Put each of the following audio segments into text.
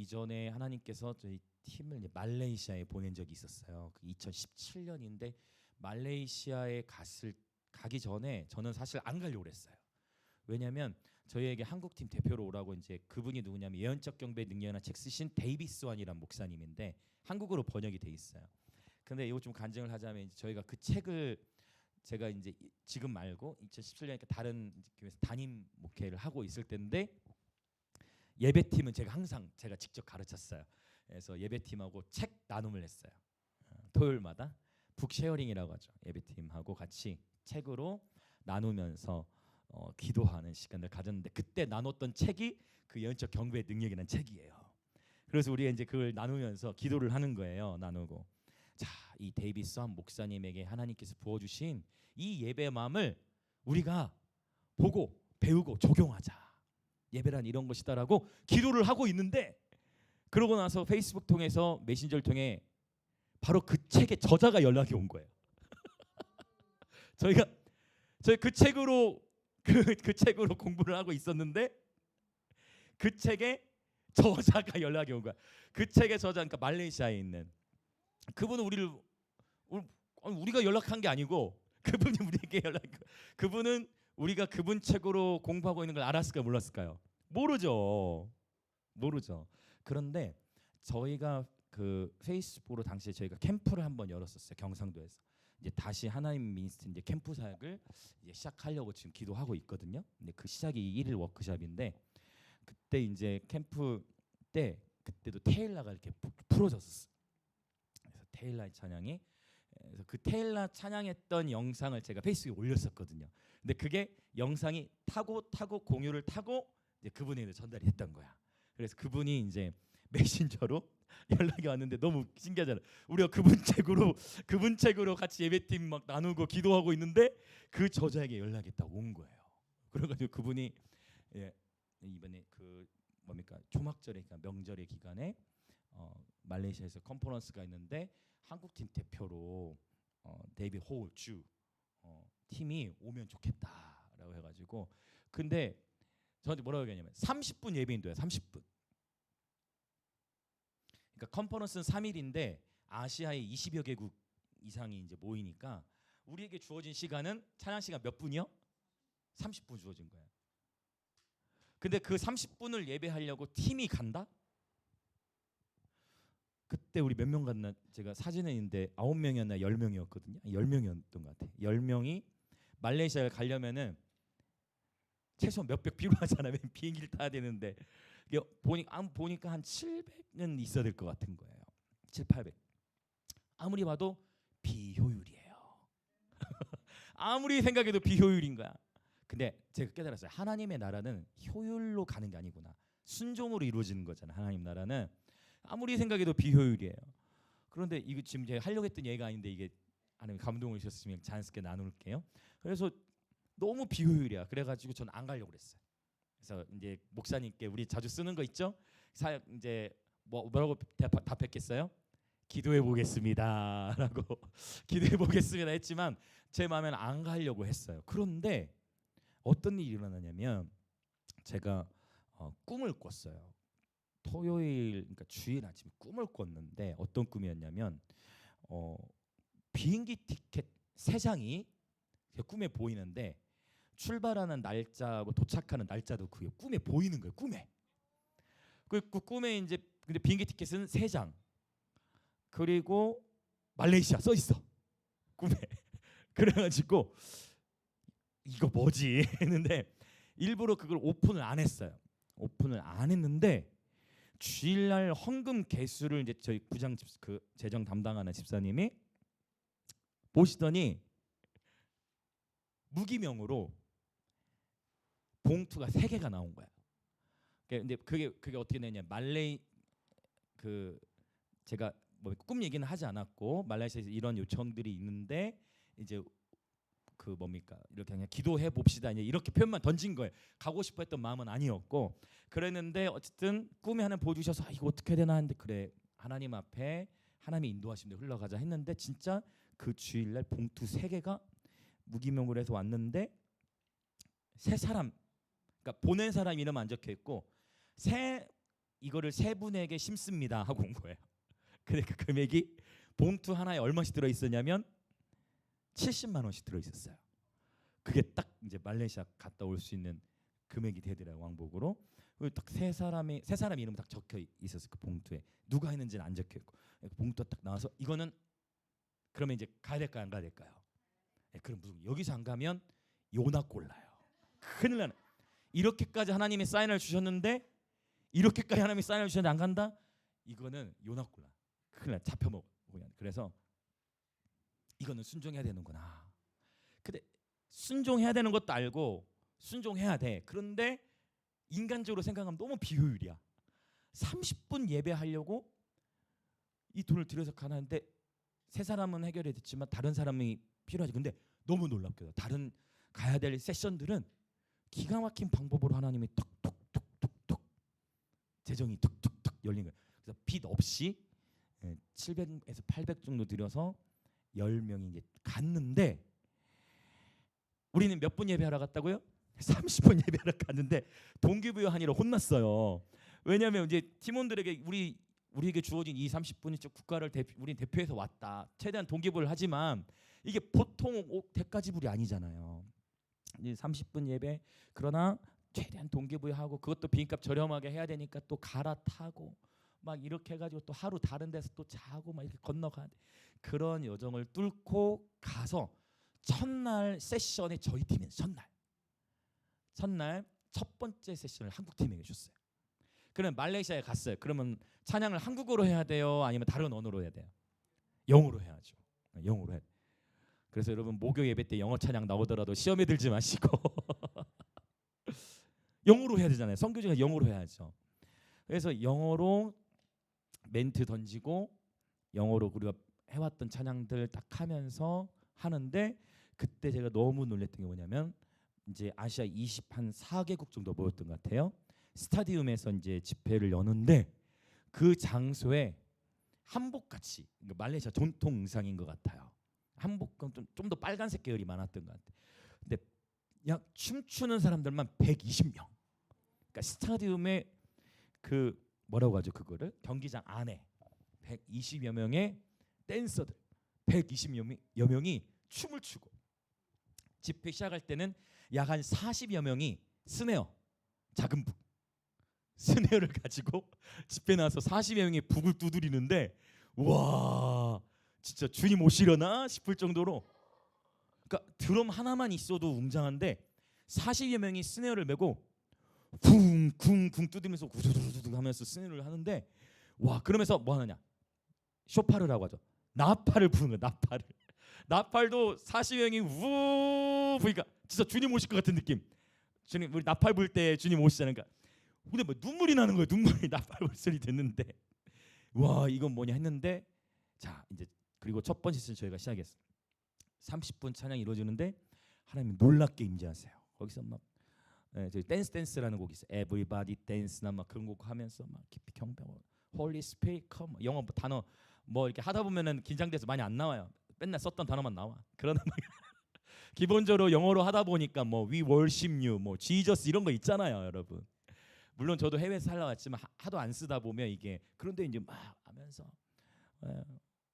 이전에 하나님께서 저희 팀을 이제 말레이시아에 보낸 적이 있었어요. 그 2017년인데 말레이시아에 가기 전에 저는 사실 안 가려고 그랬어요. 왜냐하면 저희에게 한국팀 대표로 오라고 이제 그분이 누구냐면 예언적 경배 능력이라는 책 쓰신 데이비스 완이라는 목사님인데 한국어로 번역이 돼 있어요. 근데 이거 좀 간증을 하자면 이제 저희가 그 책을 제가 이제 지금 말고 2017년이니까 다른 교회에서 담임 목회를 하고 있을 때인데 예배팀은 제가 직접 가르쳤어요. 그래서 예배팀하고 책 나눔을 했어요. 토요일마다 북쉐어링이라고 하죠. 예배팀하고 같이 책으로 나누면서 기도하는 시간을 가졌는데 그때 나눴던 책이 그 예언적 경배의 능력이라는 책이에요. 그래서 우리가 이제 그걸 나누면서 기도를 하는 거예요. 나누고 자, 이 데이비스 한 목사님에게 하나님께서 부어주신 이 예배의 마음을 우리가 보고 배우고 적용하자. 예배란 이런 것이다라고 기도를 하고 있는데 그러고 나서 페이스북 통해서 메신저를 통해 바로 그 책의 저자가 연락이 온 거예요. 저희 그 책으로 그 책으로 공부를 하고 있었는데 그 책의 저자가 연락이 온 거야. 그 책의 저자 그러니까 말레이시아에 있는 그분은 우리가 연락한 게 아니고 그분이 우리에게 그분은 우리가 그분 책으로 공부하고 있는 걸 알았을까요? 몰랐을까요? 모르죠. 그런데 저희가 그 페이스북으로 당시에 저희가 캠프를 한번 열었었어요. 경상도에서. 이제 다시 하나님 미니스트리 이제 캠프 사역을 이제 시작하려고 지금 기도하고 있거든요. 근데 그 시작이 1일 워크숍인데 그때 이제 캠프 때 그때도 테일라가 이렇게 풀어졌었어요. 그래서 테일라의 찬양이 그래서 그 테일라 찬양했던 영상을 제가 페이스북에 올렸었거든요. 근데 그게 영상이 타고 공유를 타고 이제 그분에게 전달이 됐던 거야. 그래서 그분이 이제 메신저로 연락이 왔는데 너무 신기하잖아. 우리가 그분 책으로 같이 예배팀 막 나누고 기도하고 있는데 그 저자에게 연락이 딱 온 거예요. 그래가지고 그분이 이번에 그 뭡니까 초막절의 그러니까 명절의 기간에 말레이시아에서 컨퍼런스가 있는데 한국팀 대표로 데이비 호울 주 팀이 오면 좋겠다라고 해가지고 근데 저한테 뭐라고 얘기하냐면 30분 예배인도야. 30분. 그러니까 컨퍼런스는 3일인데 아시아의 20여 개국 이상이 이제 모이니까 우리에게 주어진 시간은 찬양 시간 몇 분이요? 30분 주어진 거예요. 근데 그 30분을 예배하려고 팀이 간다? 그때 우리 몇 명 갔나 제가 사진에 있는데 9명이었나 10명이었거든요. 10명이었던 것 같아요. 10명이 말레이시아에 가려면은 최소 몇백 필요하잖아요. 비행기를 타야 되는데 보니까 한 700은 있어야 될 것 같은 거예요. 7, 800. 아무리 봐도 비효율이에요. 아무리 생각해도 비효율인 거야. 근데 제가 깨달았어요. 하나님의 나라는 효율로 가는 게 아니구나. 순종으로 이루어지는 거잖아. 하나님 나라는 아무리 생각해도 비효율이에요. 그런데 이거 지금 제가 하려고 했던 얘기가 아닌데 이게 하나님 감동을 주셨으면 자연스럽게 나눌게요. 그래서 너무 비효율이야. 그래가지고 저는 안 가려고 그랬어요. 그래서 이제 목사님께 우리 자주 쓰는 거 있죠? 사역 이제 뭐라고 답했겠어요? 기도해 보겠습니다라고 기도해 보겠습니다 했지만 제 마음에는 안 가려고 했어요. 그런데 어떤 일이 일어나냐면 제가 꿈을 꿨어요. 토요일 그러니까 주일 아침에 꿈을 꿨는데 어떤 꿈이었냐면 비행기 티켓 3장이 꿈에 보이는데 출발하는 날짜하고 도착하는 날짜도 그게 꿈에 보이는 거예요. 그 꿈에 이제 근데 비행기 티켓은 3장 그리고 말레이시아 써 있어 꿈에. 그래가지고 이거 뭐지 했는데 일부러 그걸 오픈을 안 했어요. 오픈을 안 했는데 주일날 헌금 개수를 이제 저희 구장 그 재정 담당하는 집사님이 보시더니 무기명으로 봉투가 3개가 나온 거야. 근데 그게 어떻게 되냐? 제가 뭐 꿈 얘기는 하지 않았고 말레이시아에서 이런 요청들이 있는데 이제 그 뭡니까 이렇게 그냥 기도해 봅시다 이렇게 표현만 던진 거예요. 가고 싶어 했던 마음은 아니었고 그랬는데 어쨌든 꿈에 하나 보여주셔서 이거 어떻게 해야 되나 했는데 그래 하나님 앞에 하나님의 인도하심에 흘러가자 했는데 진짜 그 주일날 봉투 3개가 무기명으로 해서 왔는데 세 사람 그러니까 보낸 사람 이름 안 적혀 있고 세 이거를 세 분에게 심습니다 하고 온 거예요. 근데 그 금액이 봉투 하나에 얼마씩 들어 있었냐면 70만 원씩 들어 있었어요. 그게 딱 이제 말레이시아 갔다 올 수 있는 금액이 되더라고요. 왕복으로. 그리고 딱 세 사람이 이름이 딱 적혀 있었어요. 그 봉투에 누가 했는지는 안 적혀 있고 봉투가 딱 나와서 이거는 그러면 이제 가야 될까요 안 가야 될까요? 그럼 무슨 여기서 안 가면 요나 꼴라요. 큰일 나네. 이렇게까지 하나님이 사인을 주셨는데 이렇게까지 하나님이 사인을 주셨는데 안 간다? 이거는 요나 꼴라. 큰일 나. 잡혀먹어. 그래서 이거는 순종해야 되는구나. 근데 순종해야 되는 것도 알고 순종해야 돼. 그런데 인간적으로 생각하면 너무 비효율이야. 30분 예배하려고 이 돈을 들여서 가는데 세 사람은 해결이 됐지만 다른 사람이 필요하지. 근데 너무 놀랍게도 다른 가야 될 세션들은 기가 막힌 방법으로 하나님이 톡톡톡톡톡 재정이 툭툭툭 열린 거예요. 그래서 빚 없이 700에서 800 정도 들여서 10명이 이제 갔는데 우리는 몇 분 예배하러 갔다고요? 30분 예배하러 갔는데 동기부여 하니라 혼났어요. 왜냐하면 이제 팀원들에게 우리에게 주어진 이 30분이 국가를 우리 대표해서 왔다. 최대한 동기부여를 하지만 이게 보통 대가지불이 아니잖아요. 이제 30분 예배 그러나 최대한 동기부여하고 그것도 비행값 저렴하게 해야 되니까 또 갈아타고 막 이렇게 해가지고 또 하루 다른 데서 또 자고 막 이렇게 건너가야 돼. 그런 여정을 뚫고 가서 첫날 세션에 저희 팀은 첫날 첫 번째 세션을 한국 팀에게 줬어요. 그러면 말레이시아에 갔어요. 그러면 찬양을 한국어로 해야 돼요? 아니면 다른 언어로 해야 돼요? 영어로 해야죠. 영어로 해. 그래서 여러분 목요 예배 때 영어 찬양 나오더라도 시험에 들지 마시고 영어로 해야 되잖아요. 선교지가 영어로 해야죠. 그래서 영어로 멘트 던지고 영어로 우리가 해왔던 찬양들 딱 하면서 하는데 그때 제가 너무 놀랬던 게 뭐냐면 이제 아시아 24개국 정도 모였던 것 같아요. 스타디움에서 이제 집회를 여는데 그 장소에 한복같이 말레이시아 전통 의상인 것 같아요. 한복은 좀 더 빨간색 계열이 많았던 것 같아요. 근데 약 춤추는 사람들만 120명. 그러니까 스타디움에 그 뭐라고 하죠 그거를 경기장 안에 120여 명의 댄서들 120여 명이 춤을 추고 집회 시작할 때는 약 한 40여 명이 스네어 작은 북 스네어를 가지고 집회 나와서 40여 명이 북을 두드리는데 와 진짜 주님 오시려나 싶을 정도로 그러니까 드럼 하나만 있어도 웅장한데 40여 명이 스네어를 메고 쿵쿵쿵 두드리면서 구두두두 하면서 스네어를 하는데 와 그러면서 뭐 하느냐 쇼파르라고 하죠. 나팔을 부는 거야. 나팔도 40명이 우 부니까 진짜 주님 오실 것 같은 느낌. 주님 우리 나팔 불 때 주님 오시잖아요. 그러니까 근데 뭐 눈물이 나는 거예요. 눈물이 나팔 불 소리 듣는데 와 이건 뭐냐 했는데 자 이제 그리고 첫 번째 스 저희가 시작했어요. 30분 찬양이 이루어지는데 하나님이 놀랍게 임재하세요. 거기서 막 저희 댄스라는 곡이 있어요. Everybody Dance나 막 그런 곡 하면서 막 깊이 경배하고 Holy Spirit come 영어 단어 뭐 이렇게 하다 보면은 긴장돼서 많이 안 나와요. 맨날 썼던 단어만 나와. 그러나 기본적으로 영어로 하다 보니까 뭐 We worship you, 뭐 Jesus 이런 거 있잖아요, 여러분. 물론 저도 해외에서 살아왔지만 하도 안 쓰다 보면 이게 그런데 이제 막 하면서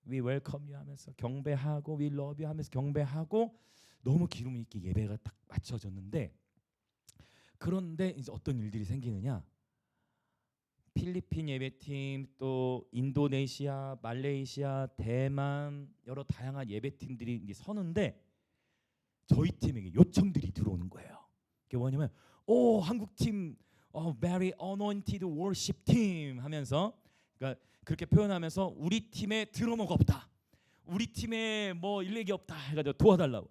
We welcome you 하면서 경배하고 We love you 하면서 경배하고 너무 기름 있게 예배가 딱 맞춰졌는데 그런데 이제 어떤 일들이 생기느냐? 필리핀 예배팀 또 인도네시아, 말레이시아, 대만 여러 다양한 예배팀들이 이제 서는데 저희 팀에게 요청들이 들어오는 거예요. 그게 뭐냐면 오 한국 팀 very anointed worship team 하면서 그러니까 그렇게 표현하면서 우리 팀에 드러머가 없다. 우리 팀에 뭐 일렉이 없다 해가지고 도와달라고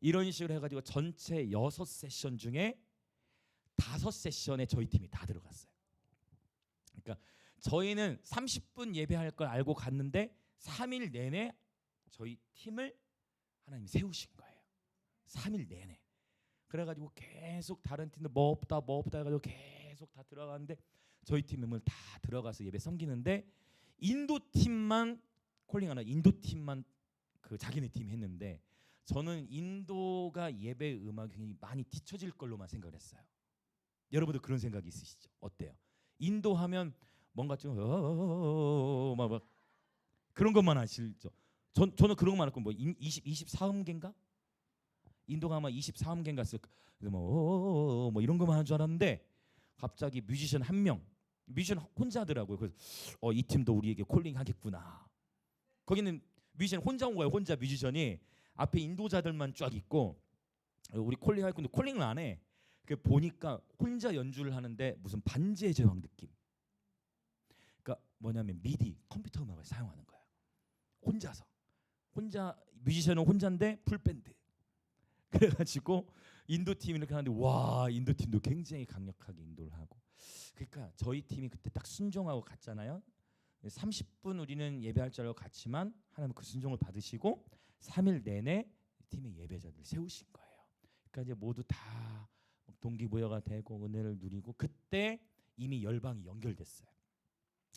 이런 식으로 해가지고 전체 6세션 중에 5세션에 저희 팀이 다 들어갔어요. 그러니까 저희는 30분 예배할 걸 알고 갔는데 3일 내내 저희 팀을 하나님이 세우신 거예요. 3일 내내. 그래가지고 계속 다른 팀들 뭐 없다 해가지고 계속 다 들어가는데 저희 팀을 다 들어가서 예배 섬기는데 인도 팀만 콜링하나 인도 팀만 그 자기네 팀 했는데 저는 인도가 예배 음악이 많이 뒤처질 걸로만 생각을 했어요. 여러분도 그런 생각이 있으시죠? 어때요? 인도 하면 뭔가 좀 막 그런 것만 하시죠. 저는 그런 것만 했고 뭐 24음계인가? 인도가 아마 24음계인가 쓸 뭐 이런 것만 하는 줄 알았는데 갑자기 뮤지션 한 명, 뮤지션 혼자 하더라고요. 그래서 이 팀도 우리에게 콜링 하겠구나. 거기는 뮤지션 혼자 온 거예요. 혼자 뮤지션이 앞에 인도자들만 쫙 있고 우리 콜링 할 건데 콜링을 안 해. 그 보니까 혼자 연주를 하는데 무슨 반지의 제왕 느낌. 그러니까 뭐냐면 미디 컴퓨터 음악을 사용하는 거야. 혼자서. 혼자 뮤지션은 혼자인데 풀 밴드. 그래가지고 인도 팀이 이렇게 하는데 와 인도 팀도 굉장히 강력하게 인도를 하고. 그러니까 저희 팀이 그때 딱 순종하고 갔잖아요. 30분 우리는 예배할 줄 알고 갔지만 하나님 그 순종을 받으시고 3일 내내 팀의 예배자들을 세우신 거예요. 그러니까 이제 모두 다 동기부여가 되고 은혜를 누리고 그때 이미 열방이 연결됐어요.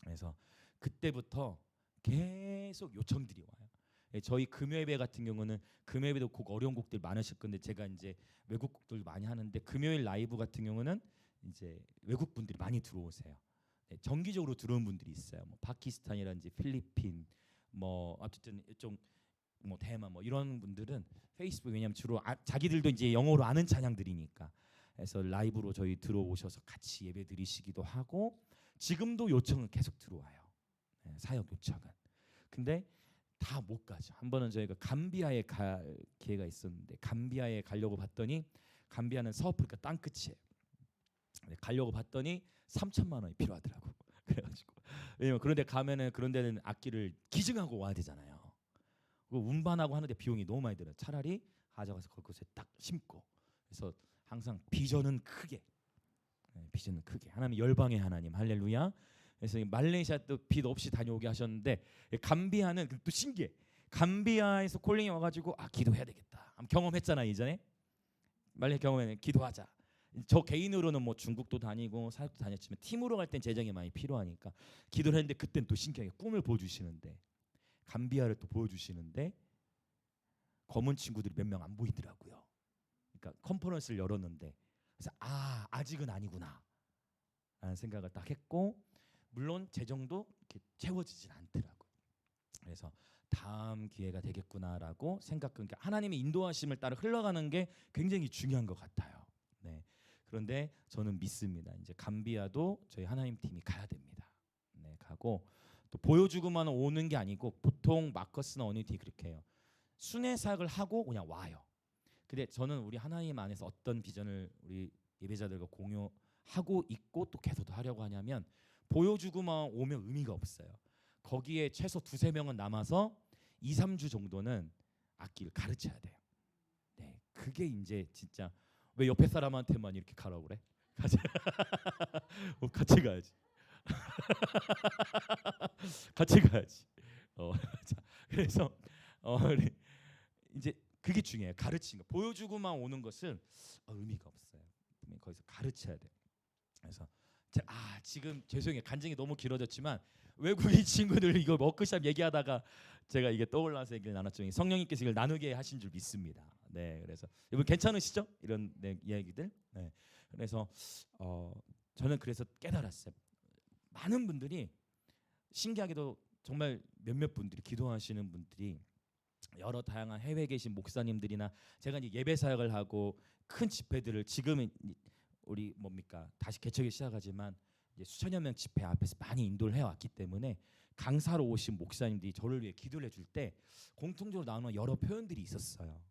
그래서 그때부터 계속 요청들이 와요. 저희 금요예배 같은 경우는 금요예배도 곡 어려운 곡들 많으실 건데 제가 이제 외국 곡들 많이 하는데 금요일 라이브 같은 경우는 이제 외국 분들이 많이 들어오세요. 네, 정기적으로 들어온 분들이 있어요. 뭐 파키스탄이라든지 필리핀, 뭐 어쨌든 좀 뭐 대만 뭐 이런 분들은 페이스북 왜냐면 주로 자기들도 이제 영어로 아는 찬양들이니까 그래서 라이브로 저희 들어오셔서 같이 예배 드리시기도 하고 지금도 요청은 계속 들어와요. 네, 사역 요청은. 근데 다 못 가죠. 한 번은 저희가 감비아에 갈 기회가 있었는데 감비아에 가려고 봤더니 감비아는 서아프리카 땅 끝이에요. 가려고 봤더니 3천만 원이 필요하더라고. 그래가지고 왜냐면 그런데 가면은 그런 데는 악기를 기증하고 와야 되잖아요. 그 운반하고 하는데 비용이 너무 많이 들어요. 차라리 가져가서 그곳에 딱 심고. 그래서 항상 비전은 크게, 비전은 크게. 하나님 열방의 하나님 할렐루야. 그래서 말레이시아 또 빚 없이 다녀오게 하셨는데 감비아는 또 신기해. 감비아에서 콜링이 와가지고 기도해야 되겠다. 경험했잖아 이전에. 말레이시아 경험에는 기도하자. 저 개인으로는 뭐 중국도 다니고 사역도 다녔지만 팀으로 갈 땐 재정이 많이 필요하니까 기도를 했는데 그땐 또 신기하게 꿈을 보여주시는데 감비아를 또 보여주시는데 검은 친구들이 몇 명 안 보이더라고요. 그러니까 컨퍼런스를 열었는데 그래서 아직은 아니구나 라는 생각을 딱 했고 물론 재정도 이렇게 채워지진 않더라고요. 그래서 다음 기회가 되겠구나라고 그러니까 하나님의 인도하심을 따라 흘러가는 게 굉장히 중요한 것 같아요. 네. 그런데 저는 믿습니다. 이제 감비아도 저희 하나님 팀이 가야 됩니다. 네, 가고 또 보여주고만 오는 게 아니고 보통 마커스나 어니티 그렇게 해요. 순회 사역을 하고 그냥 와요. 근데 저는 우리 하나님 안에서 어떤 비전을 우리 예배자들과 공유하고 있고 또 계속 하려고 하냐면 보여주고만 오면 의미가 없어요. 거기에 최소 2-3명은 남아서 2-3주 정도는 악기를 가르쳐야 돼요. 네, 그게 이제 진짜 왜 옆에 사람한테만 이렇게 가라고 그래? 같이 가야지. 같이 가야지. 자, 그래서 이제 그게 중요해요. 가르치는 거. 보여주고만 오는 것은 의미가 없어요. 거기서 가르쳐야 돼. 그래서 지금 죄송해요. 간증이 너무 길어졌지만 외국인 친구들 이거 워크숍 얘기하다가 제가 이게 떠올라서 얘기를 나눴죠. 성령님께서 이걸 나누게 하신 줄 믿습니다. 네, 그래서 여러분 괜찮으시죠? 이런 이야기들. 네, 그래서 저는 그래서 깨달았어요. 많은 분들이 신기하게도 정말 몇몇 분들이 기도하시는 분들이 여러 다양한 해외에 계신 목사님들이나 제가 이제 예배 사역을 하고 큰 집회들을 지금은 우리 뭡니까 다시 개척이 시작하지만 이제 수천여 명 집회 앞에서 많이 인도를 해왔기 때문에 강사로 오신 목사님들이 저를 위해 기도를 해줄 때 공통적으로 나오는 여러 표현들이 있었어요.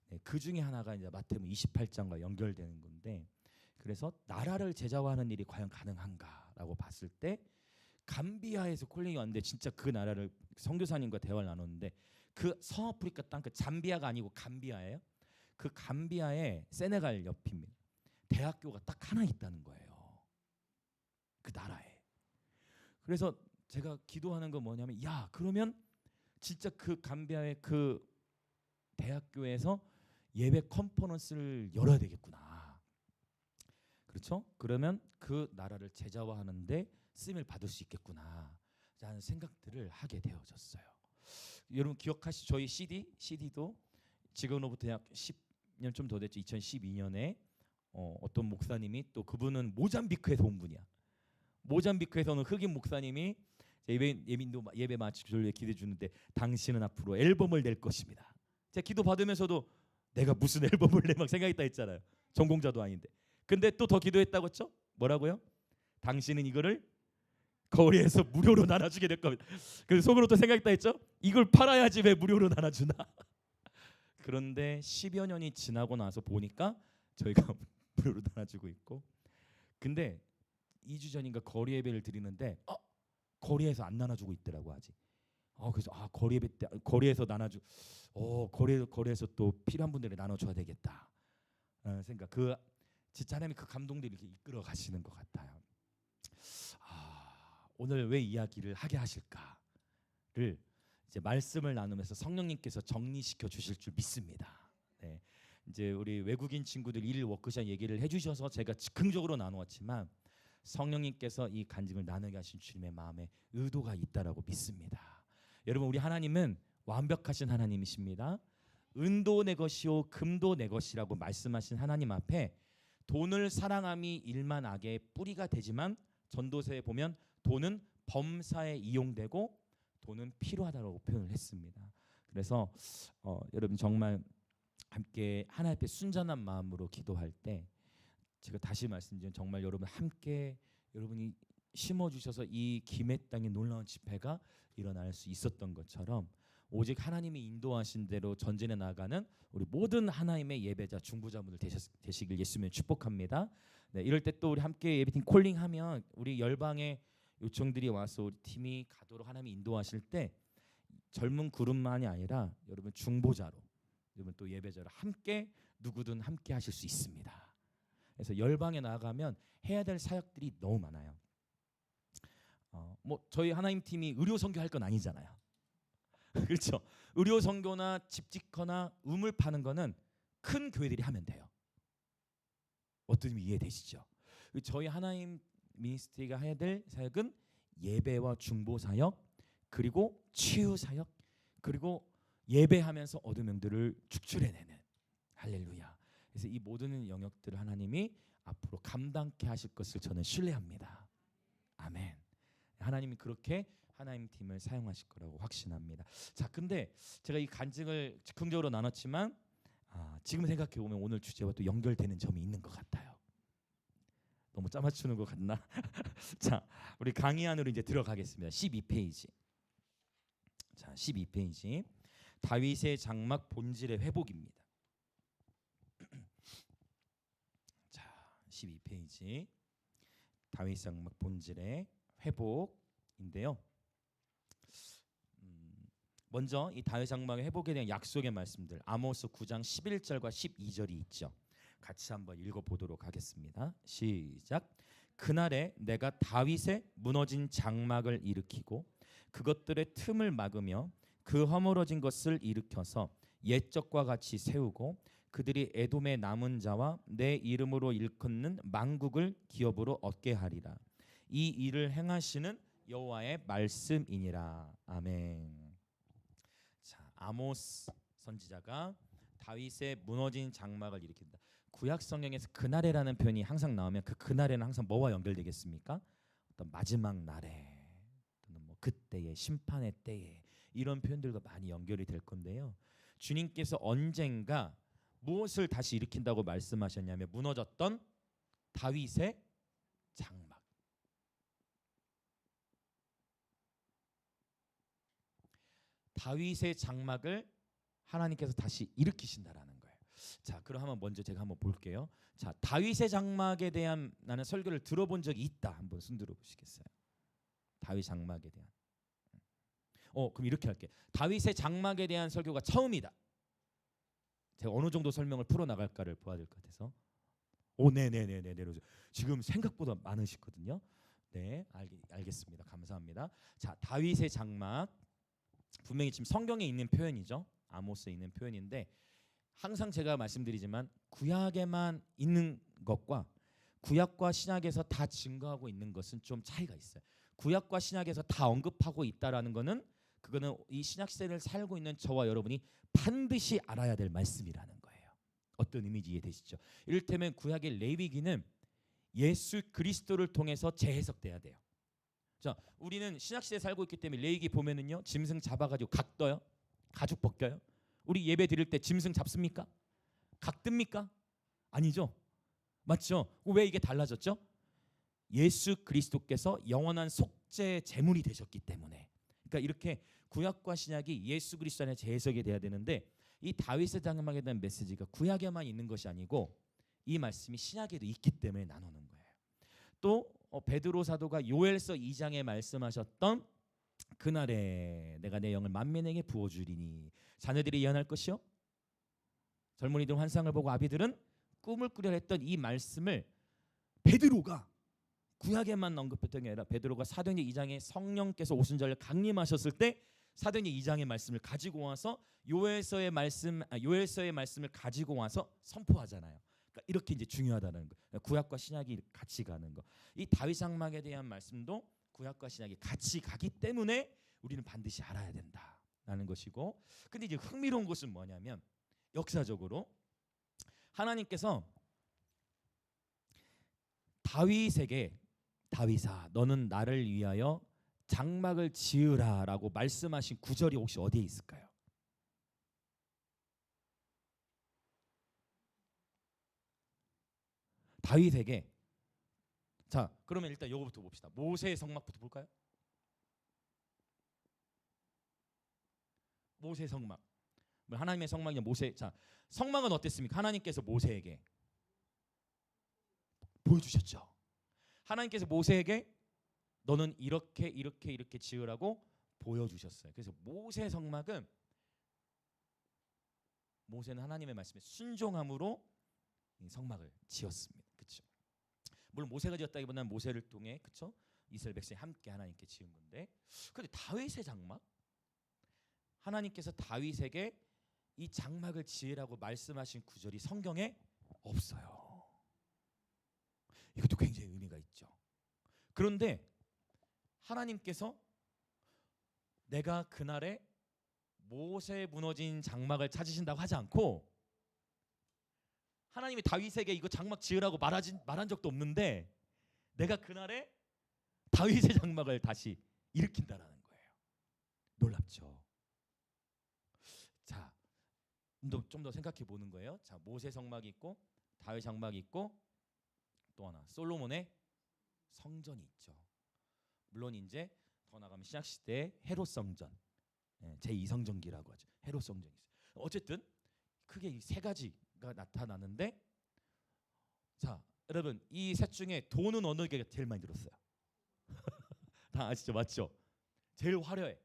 네, 그 중에 하나가 이제 마태복음 28장과 연결되는 건데 그래서 나라를 제자화하는 일이 과연 가능한가라고 봤을 때 감비아에서 콜링이 왔는데 진짜 그 나라를 선교사님과 대화를 나눴는데 그 서아프리카 땅 그 잠비아가 아니고 감비아예요. 그 감비아의 세네갈 옆입니다. 대학교가 딱 하나 있다는 거예요. 그 나라에. 그래서 제가 기도하는 건 뭐냐면 그러면 진짜 그 감비아의 그 대학교에서 예배 컨퍼런스를 열어야 되겠구나. 그렇죠? 그러면 그 나라를 제자화하는데 쓰임을 받을 수 있겠구나 라는 생각들을 하게 되어졌어요. 여러분 기억하시죠? 저희 CD도 지금으로부터 약 10년 좀 더 됐죠. 2012년에 어떤 목사님이 또 그분은 모잠비크에서 온 분이야. 모잠비크에서는 흑인 목사님이 예배 마치고 저를 위해 기도해 주는데 당신은 앞으로 앨범을 낼 것입니다. 제가 기도 받으면서도 내가 무슨 앨범을 내 막 생각했다 했잖아요. 전공자도 아닌데. 근데 또 더 기도했다고 했죠? 뭐라고요? 당신은 이거를 거리에서 무료로 나눠주게 될 겁니다. 그래서 속으로 또 생각했다 했죠? 이걸 팔아야지 왜 무료로 나눠주나? 그런데 10여 년이 지나고 나서 보니까 저희가 무료로 나눠주고 있고, 근데 2주 전인가 거리 예배를 드리는데 거리에서 안 나눠주고 있더라고 아직. 그래서 거리 예배 때 거리에서 나눠주, 거리에서 또 필요한 분들에 나눠줘야 되겠다. 생각. 진짜 하나님이 그 감동들이 이렇게 이끌어 가시는 것 같아요. 오늘 왜 이야기를 하게 하실까를 이제 말씀을 나누면서 성령님께서 정리시켜 주실 줄 믿습니다. 네. 이제 우리 외국인 친구들 일 워크숍 얘기를 해주셔서 제가 즉흥적으로 나누었지만 성령님께서 이 간증을 나누게 하신 주님의 마음에 의도가 있다라고 믿습니다. 여러분, 우리 하나님은 완벽하신 하나님이십니다. 은도 내 것이요 금도 내 것이라고 말씀하신 하나님 앞에 돈을 사랑함이 일만 악의 뿌리가 되지만 전도서에 보면 돈은 범사에 이용되고 돈은 필요하다고 표현을 했습니다. 그래서 여러분 정말 함께 하나님 앞에 순전한 마음으로 기도할 때 제가 다시 말씀드리면 정말 여러분 함께 여러분이 심어주셔서 이 김해 땅에 놀라운 집회가 일어날 수 있었던 것처럼 오직 하나님이 인도하신 대로 전진해 나가는 우리 모든 하나님의 예배자 중보자분들 되시길 예수님을 축복합니다. 네, 이럴 때 또 우리 함께 예배팀 콜링하면 우리 열방의 요청들이 와서 우리 팀이 가도록 하나님이 인도하실 때 젊은 그룹만이 아니라 여러분 중보자로 여러분 또 예배자로 함께 누구든 함께 하실 수 있습니다. 그래서 열방에 나아가면 해야 될 사역들이 너무 많아요. 저희 하나님 팀이 의료 선교할 건 아니잖아요. 그렇죠? 의료 선교나 집 짓거나 우물 파는 거는 큰 교회들이 하면 돼요. 어떤 의미 이해되시죠? 저희 하나님 미니스트리가 해야 될 사역은 예배와 중보 사역, 그리고 치유 사역, 그리고 예배하면서 얻은 명들을 축출해내는, 할렐루야. 그래서 이 모든 영역들을 하나님이 앞으로 감당케 하실 것을 저는 신뢰합니다. 아멘. 하나님이 그렇게 하나님 팀을 사용하실 거라고 확신합니다. 자, 근데 제가 이 간증을 즉흥적으로 나눴지만 지금 생각해 보면 오늘 주제와 또 연결되는 점이 있는 것 같아요. 너무 짜맞추는 것 같나? 자, 우리 강의 안으로 이제 들어가겠습니다. 12페이지. 자, 12페이지. 다윗의 장막 본질의 회복입니다. 자, 12페이지. 다윗 장막 본질의 회복인데요. 먼저 이 다윗 장막의 회복에 대한 약속의 말씀들 아모스 9장 11절과 12절이 있죠. 같이 한번 읽어보도록 하겠습니다. 시작. 그날에 내가 다윗의 무너진 장막을 일으키고 그것들의 틈을 막으며 그 허물어진 것을 일으켜서 옛적과 같이 세우고 그들이 에돔의 남은 자와 내 이름으로 일컫는 만국을 기업으로 얻게 하리라. 이 일을 행하시는 여호와의 말씀이니라. 아멘. 자, 아모스 선지자가 다윗의 무너진 장막을 일으킨다. 구약 성경에서 그날에라는 표현이 항상 나오면 그 그날에는 항상 뭐와 연결되겠습니까? 어떤 마지막 날에 또는 뭐 그때에 심판의 때에 이런 표현들과 많이 연결이 될 건데요. 주님께서 언젠가 무엇을 다시 일으킨다고 말씀하셨냐면 무너졌던 다윗의 장막. 다윗의 장막을 하나님께서 다시 일으키신다라는 거예요. 자, 그럼 한번 먼저 제가 한번 볼게요. 자, 다윗의 장막에 대한 나는 설교를 들어본 적이 있다. 한번 손 들어 보시겠어요? 다윗 장막에 대한. 그럼 이렇게 할게. 다윗의 장막에 대한 설교가 처음이다. 제가 어느 정도 설명을 풀어 나갈까를 봐야 될 것 같아서. 네네네네. 지금 생각보다 많으시거든요. 네, 알겠습니다. 감사합니다. 자, 다윗의 장막 분명히 지금 성경에 있는 표현이죠. 아모스에 있는 표현인데 항상 제가 말씀드리지만 구약에만 있는 것과 구약과 신약에서 다 증거하고 있는 것은 좀 차이가 있어요. 구약과 신약에서 다 언급하고 있다라는 거는 그거는 이 신약 시대를 살고 있는 저와 여러분이 반드시 알아야 될 말씀이라는 거예요. 어떤 의미인지 이해되시죠? 이를테면 구약의 레위기는 예수 그리스도를 통해서 재해석돼야 돼요. 자, 우리는 신약 시대에 살고 있기 때문에 레위기 보면은요, 짐승 잡아가지고 각 떠요, 가죽 벗겨요. 우리 예배 드릴 때 짐승 잡습니까? 각 뜹니까? 아니죠. 맞죠? 왜 이게 달라졌죠? 예수 그리스도께서 영원한 속죄 제물이 되셨기 때문에. 그러니까 이렇게 구약과 신약이 예수 그리스도 안에 재해석이 돼야 되는데, 이 다윗의 장막에 대한 메시지가 구약에만 있는 것이 아니고 이 말씀이 신약에도 있기 때문에 나누는 거예요. 또 베드로 사도가 요엘서 2장에 말씀하셨던 그날에 내가 내 영을 만민에게 부어주리니 자녀들이 예언할 것이요 젊은이들 환상을 보고 아비들은 꿈을 꾸려 했던 이 말씀을 베드로가 구약에만 언급했던 게 아니라 베드로가 사도행전 2장에 성령께서 오순절에 강림하셨을 때 사도행전 2장의 말씀을 가지고 와서 요엘서의 말씀을 가지고 와서 선포하잖아요. 그러니까 이렇게 이제 중요하다는 거. 구약과 신약이 같이 가는 거. 이 다윗 장막에 대한 말씀도 구약과 신약이 같이 가기 때문에 우리는 반드시 알아야 된다라는 것이고. 근데 이제 흥미로운 것은 뭐냐면 역사적으로 하나님께서 다윗에게 다윗아 너는 나를 위하여 장막을 지으라라고 말씀하신 구절이 혹시 어디에 있을까요? 다윗에게. 자, 그러면 일단 요거부터 봅시다. 모세의 성막부터 볼까요? 모세 성막. 하나님의 성막이 모세. 자, 성막은 어땠습니까? 하나님께서 모세에게 보여주셨죠. 하나님께서 모세에게 너는 이렇게 이렇게 이렇게 지으라고 보여주셨어요. 그래서 모세 성막은 모세는 하나님의 말씀에 순종함으로 성막을 지었습니다. 그렇죠? 물론 모세가 지었다기보다는 모세를 통해 그렇죠? 이스라엘 백성이 함께 하나님께 지은 건데, 그런데 다윗의 장막, 하나님께서 다윗에게 이 장막을 지으라고 말씀하신 구절이 성경에 없어요. 이것도 굉장히 의미가 있죠. 그런데 하나님께서 내가 그날에 모세 무너진 장막을 찾으신다고 하지 않고 하나님이 다윗에게 이거 장막 지으라고 말한 적도 없는데 내가 그날에 다윗의 장막을 다시 일으킨다라는 거예요. 놀랍죠. 자, 좀 더 생각해 보는 거예요. 자, 모세 성막이 있고 다윗 장막이 있고 또 하나 솔로몬의 성전이 있죠. 물론 이제 더 나가면 신약 시대의 헤롯 성전, 제2성전기라고 하죠. 헤롯 성전이 있어요. 어쨌든 크게 이 세 가지가 나타나는데, 자, 여러분 이 셋 중에 돈은 어느 게 제일 많이 들었어요? 다 아시죠? 맞죠? 제일 화려해.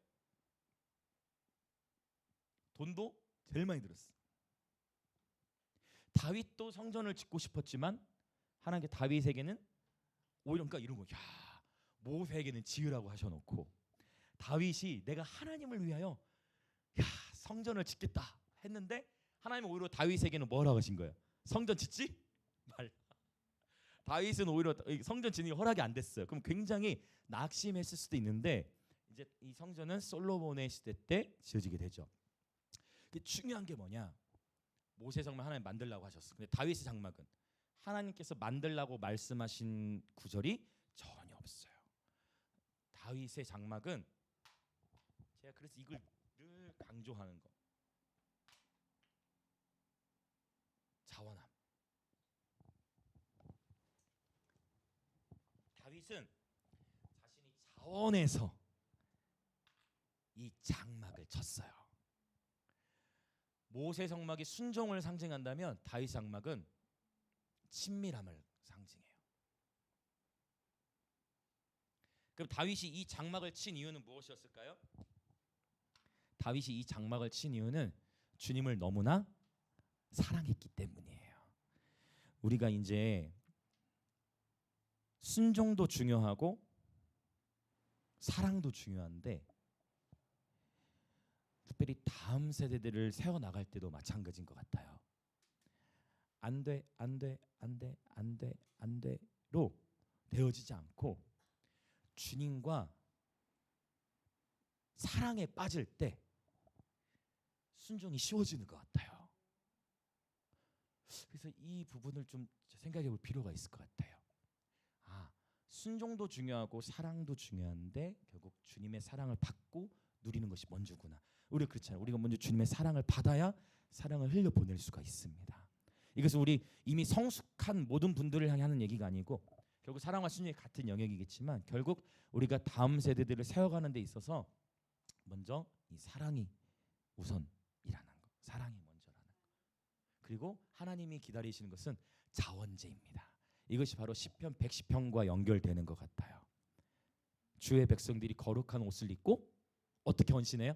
돈도 제일 많이 들었어. 다윗도 성전을 짓고 싶었지만 하나님께 다윗에게는 오히려 그러니까 이런 거, 야, 모세에게는 지으라고 하셔놓고 다윗이 내가 하나님을 위하여 야 성전을 짓겠다 했는데 하나님은 오히려 다윗에게는 뭐라고 하신 거예요? 성전 짓지 말. 다윗은 오히려 성전 짓는 게 허락이 안 됐어요. 그럼 굉장히 낙심했을 수도 있는데 이제 이 성전은 솔로몬의 시대 때 지어지게 되죠. 중요한 게 뭐냐? 모세 성막 하나님 만들라고 하셨어. 근데 다윗의 장막은 하나님께서 만들라고 말씀하신 구절이 전혀 없어요. 다윗의 장막은 제가 그래서 이걸 늘 강조하는 거. 자원함. 다윗은 자신이 자원해서 이 장막을 쳤어요. 모세 성막이 순종을 상징한다면 다윗 장막은 친밀함을 상징해요. 그럼 다윗이 이 장막을 친 이유는 무엇이었을까요? 다윗이 이 장막을 친 이유는 주님을 너무나 사랑했기 때문이에요. 우리가 이제 순종도 중요하고 사랑도 중요한데 특별히 다음 세대들을 세워나갈 때도 마찬가지인 것 같아요. 안 돼, 안 돼, 안 돼, 안 돼, 안 돼로 되어지지 않고 주님과 사랑에 빠질 때 순종이 쉬워지는 것 같아요. 그래서 이 부분을 좀 생각해 볼 필요가 있을 것 같아요. 순종도 중요하고 사랑도 중요한데 결국 주님의 사랑을 받고 누리는 것이 먼저구나. 우리가 그렇잖아요. 우리가 먼저 주님의 사랑을 받아야 사랑을 흘려 보낼 수가 있습니다. 이것은 우리 이미 성숙한 모든 분들을 향해 하는 얘기가 아니고 결국 사랑과 순종이 같은 영역이겠지만 결국 우리가 다음 세대들을 세워가는 데 있어서 먼저 이 사랑이 우선이라는 거, 사랑이 먼저라는 거. 그리고 하나님이 기다리시는 것은 자원제입니다. 이것이 바로 시편 110편과 연결되는 것 같아요. 주의 백성들이 거룩한 옷을 입고 어떻게 헌신해요?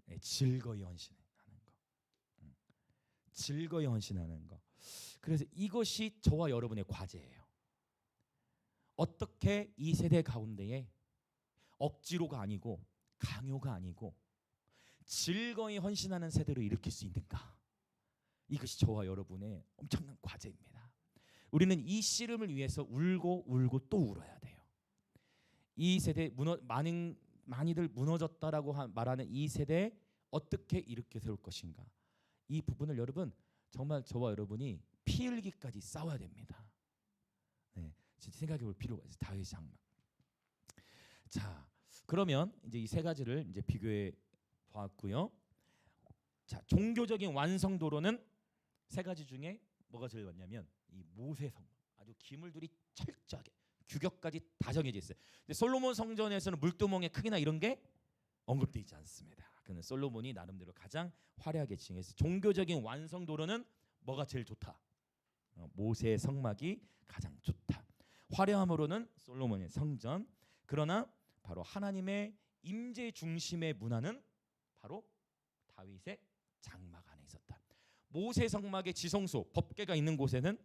네, 즐거이 헌신하는 거. 즐거이 헌신하는 거. 그래서 이것이 저와 여러분의 과제예요. 어떻게 이 세대 가운데에 억지로가 아니고 강요가 아니고 즐거이 헌신하는 세대로 일으킬 수 있는가? 이것이 저와 여러분의 엄청난 과제입니다. 우리는 이 씨름을 위해서 울고 울고 또 울어야 돼요. 이 세대 많이들 무너졌다라고 말하는 이 세대에 어떻게 일으켜 세울 것인가? 이 부분을 여러분 정말 저와 여러분이 피 흘리기까지 싸워야 됩니다. 네, 진짜 생각해 볼 필요가 있어요. 다윗의 장막. 자, 그러면 이제 이 세 가지를 이제 비교해 보았고요. 자, 종교적인 완성도로는 세 가지 중에 뭐가 제일 많냐면 이 모세 성막. 아주 기물들이 철저하게 규격까지 다 정해져 있어요. 근데 솔로몬 성전에서는 물두멍의 크기나 이런 게 언급되어 있지 않습니다. 그는 솔로몬이 나름대로 가장 화려하게 칭해서 종교적인 완성도로는 뭐가 제일 좋다? 모세의 성막이 가장 좋다. 화려함으로는 솔로몬의 성전. 그러나 바로 하나님의 임재 중심의 문화는 바로 다윗의 장막 안에 있었다. 모세 성막의 지성소 법궤가 있는 곳에는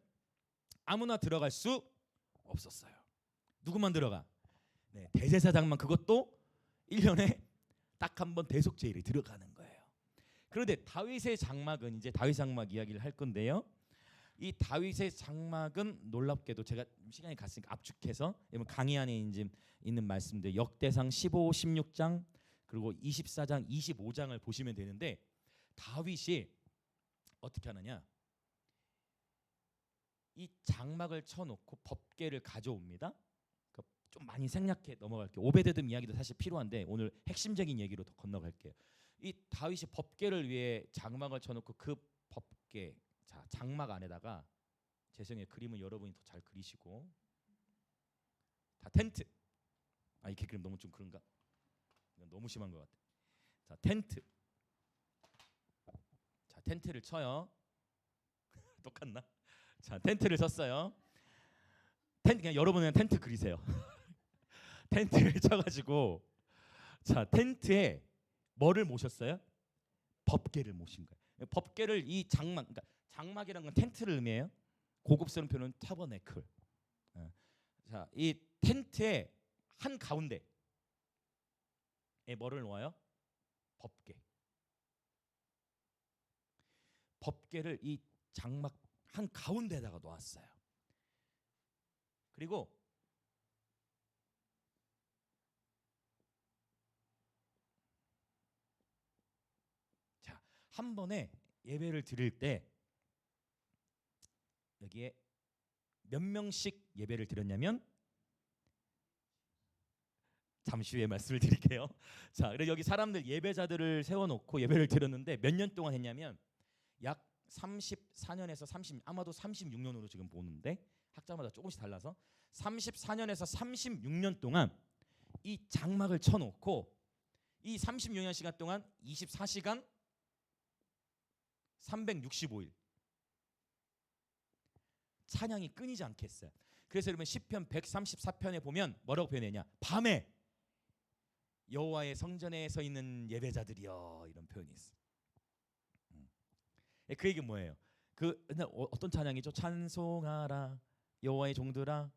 아무나 들어갈 수 없었어요. 누구만 들어가? 네, 대제사장만. 그것도 1년에 딱 한 번 대속제일에 들어가는 거예요. 그런데 다윗의 장막은 이제 다윗 장막 이야기를 할 건데요. 이 다윗의 장막은 놀랍게도 제가 시간이 갔으니까 압축해서 강의 안에 이제 있는 말씀들 역대상 15, 16장 그리고 24장, 25장을 보시면 되는데 다윗이 어떻게 하느냐? 이 장막을 쳐놓고 법궤를 가져옵니다. 좀 많이 생략해 넘어갈게요. 오베데돔 이야기도 사실 필요한데 오늘 핵심적인 얘기로 더 건너갈게요. 이 다윗이 법궤를 위해 장막을 쳐놓고 그 법궤, 자 장막 안에다가 죄송해요. 그림은 여러분이 더 잘 그리시고 다 텐트. 아 이렇게 그림 너무 좀 그런가? 이건 너무 심한 것 같아. 자 텐트. 자 텐트를 쳐요. 똑같나? 자 텐트를 쳤어요. 텐트 그냥 여러분은 텐트 그리세요. 텐트를 쳐가지고 자 텐트에 뭐를 모셨어요? 법궤를 모신 거예요. 법궤를 이 장막, 그러니까 장막이라는 건 텐트를 의미해요. 고급스러운 표현은 타버네클. 자, 이 텐트의 한 가운데에 뭐를 놓아요? 법궤. 법궤를 이 장막 한 가운데에다가 놓았어요. 그리고 자, 한 번에 예배를 드릴 때 여기에 몇 명씩 예배를 드렸냐면 잠시 후에 말씀을 드릴게요. 자, 그래서 여기 사람들 예배자들을 세워놓고 예배를 드렸는데 몇 년 동안 했냐면 약 34년에서 30, 아마도 36년으로 지금 보는데 학자마다 조금씩 달라서 34년에서 36년 동안 이 장막을 쳐놓고 이 36년 시간 동안 24시간 365일 찬양이 끊이지 않게 했어요. 그래서 여러분 시편 134편에 보면 뭐라고 표현했냐? 밤에 여호와의 성전에 서 있는 예배자들이여 이런 표현이 있어요. 그 얘기 뭐예요? 그 어떤 찬양이죠? 찬송하라 여호와의 종들아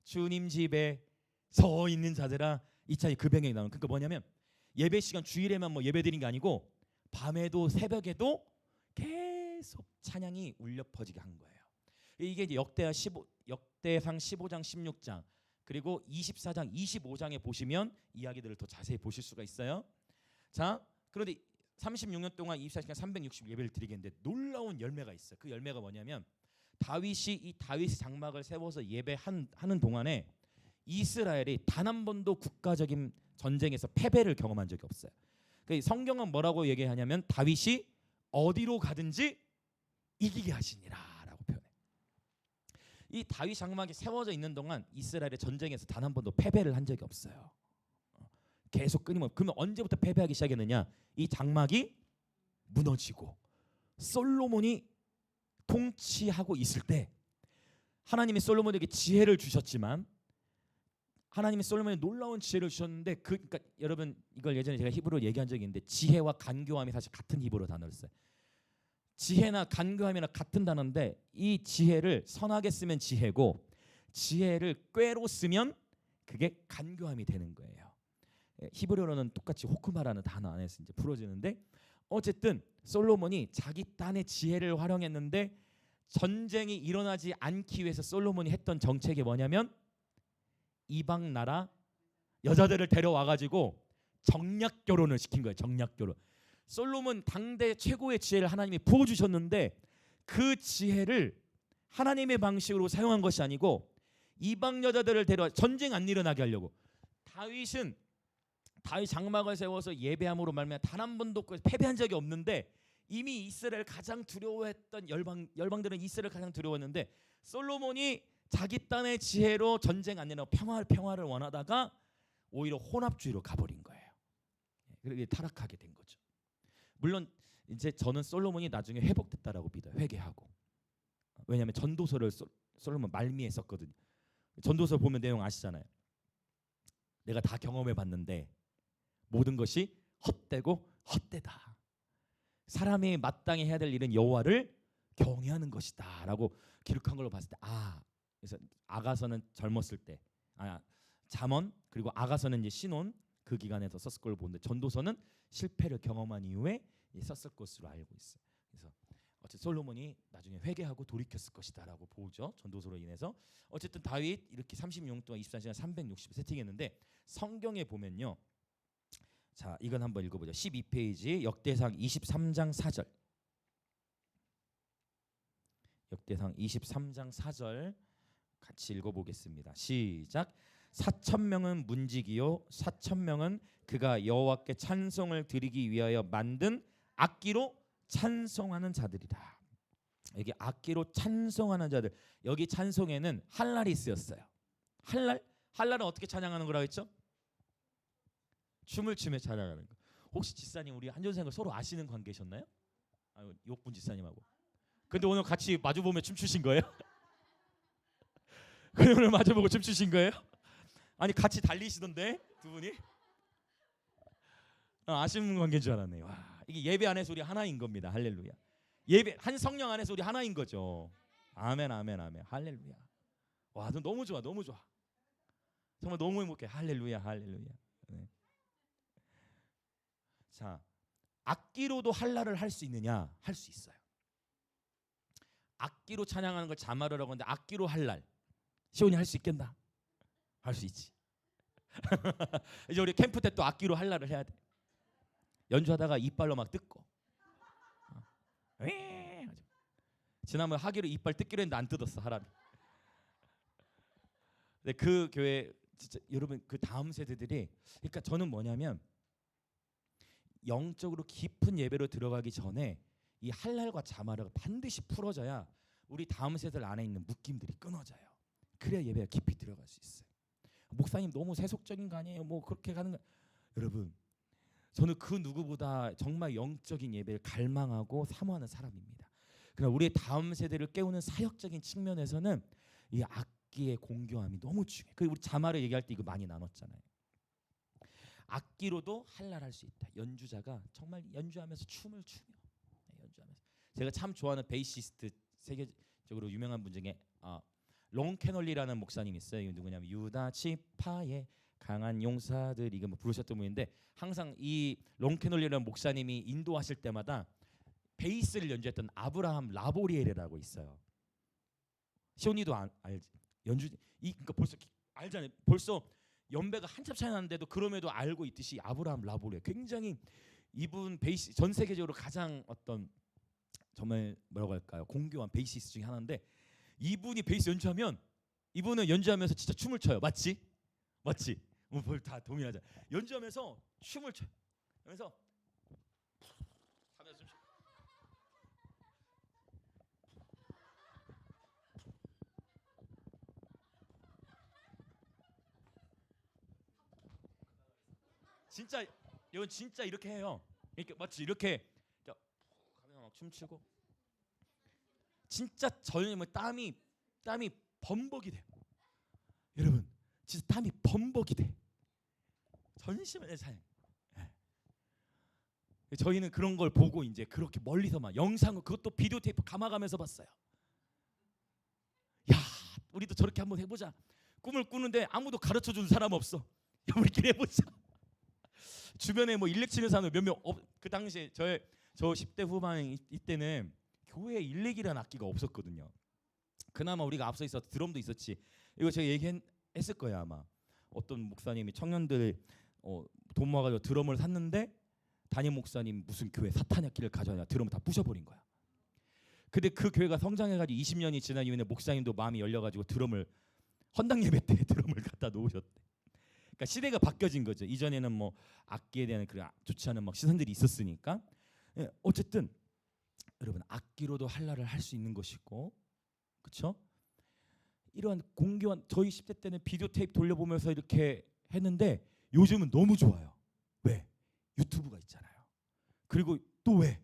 주님 집에 서 있는 자들아. 이 찬이 그 배경이 나오는. 그러니까 뭐냐면 예배 시간 주일에만 뭐 예배 드린 게 아니고 밤에도 새벽에도 계속 찬양이 울려 퍼지게 한 거예요. 이게 이제 역대상 15장 16장 그리고 24장 25장에 보시면 이야기들을 더 자세히 보실 수가 있어요. 자, 그런데 36년 동안 24시간 360 예배를 드리겠는데 놀라운 열매가 있어요. 그 열매가 뭐냐면 다윗이 이 다윗 장막을 세워서 예배하는 동안에 이스라엘이 단 한 번도 국가적인 전쟁에서 패배를 경험한 적이 없어요. 그 성경은 뭐라고 얘기하냐면 다윗이 어디로 가든지 이기게 하시니라라고 표현해. 이 다윗 장막이 세워져 있는 동안 이스라엘의 전쟁에서 단 한 번도 패배를 한 적이 없어요. 계속 끊임없이. 그러면 언제부터 패배하기 시작했느냐? 이 장막이 무너지고 솔로몬이 통치하고 있을 때 하나님이 솔로몬에게 지혜를 주셨지만 하나님이 솔로몬에 놀라운 지혜를 주셨는데 그러니까 여러분 이걸 예전에 제가 히브리어로 얘기한 적이 있는데 지혜와 간교함이 사실 같은 히브리어 단어를 써요. 지혜나 간교함이나 같은 단어인데 이 지혜를 선하게 쓰면 지혜고 지혜를 꾀로 쓰면 그게 간교함이 되는 거예요. 히브리어로는 똑같이 호크마라는 단어 안에서 이제 풀어지는데 어쨌든 솔로몬이 자기 딴의 지혜를 활용했는데 전쟁이 일어나지 않기 위해서 솔로몬이 했던 정책이 뭐냐면 이방 나라 여자들을 데려와 가지고 정략 결혼을 시킨 거예요. 정략 결혼. 솔로몬 당대 최고의 지혜를 하나님이 부어 주셨는데 그 지혜를 하나님의 방식으로 사용한 것이 아니고 이방 여자들을 데려와 전쟁 안 일어나게 하려고. 다윗 장막을 세워서 예배함으로 말미암아 단 한 번도 패배한 적이 없는데 이미 이스라엘 가장 두려워했던 열방들은 이스라엘 가장 두려웠는데 솔로몬이 자기 딴의 지혜로 전쟁 안 일어나고 평화를 원하다가 오히려 혼합주의로 가버린 거예요. 그렇게 타락하게 된 거죠. 물론 이제 저는 솔로몬이 나중에 회복됐다라고 믿어요. 회개하고. 왜냐하면 전도서를 솔로몬 말미에 썼거든요. 전도서 보면 내용 아시잖아요. 내가 다 경험해 봤는데 모든 것이 헛되고 헛되다. 사람이 마땅히 해야 될 일은 여호와를 경외하는 것이다라고 기록한 걸로 봤을 때 그래서 아가서는 젊었을 때 잠언 그리고 아가서는 이제 신혼 그 기간에서 썼을 걸로 보는데 전도서는 실패를 경험한 이후에 썼을 것으로 알고 있어요. 그래서 어쨌든 솔로몬이 나중에 회개하고 돌이켰을 것이다라고 보죠. 전도서로 인해서. 어쨌든 다윗 이렇게 36년 동안 24시간 360일 세팅했는데 성경에 보면요. 자, 이건 한번 읽어보죠. 12페이지 역대상 23장 4절. 역대상 23장 4절 같이 읽어보겠습니다. 시작. 4,000명은 문지기요 4,000명은 그가 여호와께 찬송을 드리기 위하여 만든 악기로 찬송하는 자들이라. 여기 악기로 찬송하는 자들. 여기 찬송에는 할랄이 쓰였어요. 할랄은 어떻게 찬양하는 거라고 했죠? 춤을 추며 찬양하는 거. 혹시 지사님 우리 한전생을 서로 아시는 관계셨나요? 욕분 지사님하고. 근데 오늘 같이 마주보며 춤추신 거예요? 근데 오늘 마주보고 춤추신 거예요? 아니 같이 달리시던데 두 분이? 아시는 관계인 줄 알았네요. 와, 이게 예배 안에서 우리 하나인 겁니다. 할렐루야. 예배 한 성령 안에서 우리 하나인 거죠. 아멘 아멘 아멘. 할렐루야. 와, 너무 좋아 너무 좋아. 정말 너무 행복해. 할렐루야 할렐루야. 네. 자, 악기로도 할랄을 할 수 있느냐? 할 수 있어요. 악기로 찬양하는 걸 자마르라고 하는데 악기로 할랄 시온이 할 수 있겠나? 할 수 있지. 이제 우리 캠프 때 또 악기로 할랄을 해야 돼. 연주하다가 이빨로 막 뜯고. 지난번 하기로 이빨 뜯기로 했는데 안 뜯었어 사람이. 근데 그 교회 진짜 여러분 그 다음 세대들이 그러니까 저는 뭐냐면 영적으로 깊은 예배로 들어가기 전에 이 할랄과 자마르가 반드시 풀어져야 우리 다음 세대 안에 있는 묶임들이 끊어져요. 그래야 예배가 깊이 들어갈 수 있어요. 목사님 너무 세속적인 거 아니에요? 뭐 그렇게 가는 거. 여러분 저는 그 누구보다 정말 영적인 예배를 갈망하고 사모하는 사람입니다. 그러나 우리의 다음 세대를 깨우는 사역적인 측면에서는 이 악기의 공교함이 너무 중요해요. 그리고 우리 자마르 얘기할 때 이거 많이 나눴잖아요. 악기로도 할랄할 수 있다. 연주자가 정말 연주하면서 춤을 추며 연주하면서. 제가 참 좋아하는 베이시스트 세계적으로 유명한 분 중에 롱 캐널리라는 목사님 있어요. 이거 누구냐면 유다 지파의 강한 용사들 이거 뭐 부르셨던 분인데 항상 이 롱 캐널리라는 목사님이 인도하실 때마다 베이스를 연주했던 아브라함 라보리엘이라고 있어요. 시온이도 알지? 그러니까 벌써 알잖아요. 벌써 연배가 한참 차이 나는데도 그럼에도 알고 있듯이 아브라함 라보리엘 굉장히 이분 베이스 전 세계적으로 가장 어떤 정말 뭐라고 할까요? 공교한 베이시스트 중에 하나인데 이분이 베이스 연주하면 이분은 연주하면서 진짜 춤을 춰요. 맞지? 맞지? 뭘 다 동의하자. 연주하면서 춤을 춰요. 그래서 하면서 진짜 이건 진짜 이렇게 해요. 이렇게 맞지? 이렇게 가면 막 춤추고 진짜 저는 뭐 땀이 범벅이 돼요. 여러분 진짜 땀이 범벅이 돼. 전심의 사냥. 저희는 그런 걸 보고 이제 그렇게 멀리서만 영상을 그것도 비디오 테이프 감아가면서 봤어요. 야, 우리도 저렇게 한번 해보자. 꿈을 꾸는데 아무도 가르쳐 준 사람 없어. 야, 우리끼리 해보자. 주변에 뭐 일렉 치는 사람 몇 명 그 당시에 저 10대 후반 이때는 교회에 일렉이라는 악기가 없었거든요. 그나마 우리가 앞서 있어서 드럼도 있었지. 이거 제가 얘기했을 거예요 아마. 어떤 목사님이 청년들 돈 모아가지고 드럼을 샀는데 담임 목사님 무슨 교회 사탄 악기를 가져와냐 드럼을 다 부셔버린 거야. 근데 그 교회가 성장해가지고 20년이 지난 이후에 목사님도 마음이 열려가지고 드럼을 헌당 예배 때 드럼을 갖다 놓으셨대. 그러니까 시대가 바뀌어진 거죠. 이전에는 뭐 악기에 대한 그런 좋지 않은 막 시선들이 있었으니까. 예, 어쨌든 여러분 악기로도 할랄을 할 수 있는 것이고, 그렇죠? 이러한 공교한 저희 10대 때는 비디오 테이프 돌려보면서 이렇게 했는데 요즘은 너무 좋아요. 왜? 유튜브가 있잖아요. 그리고 또 왜?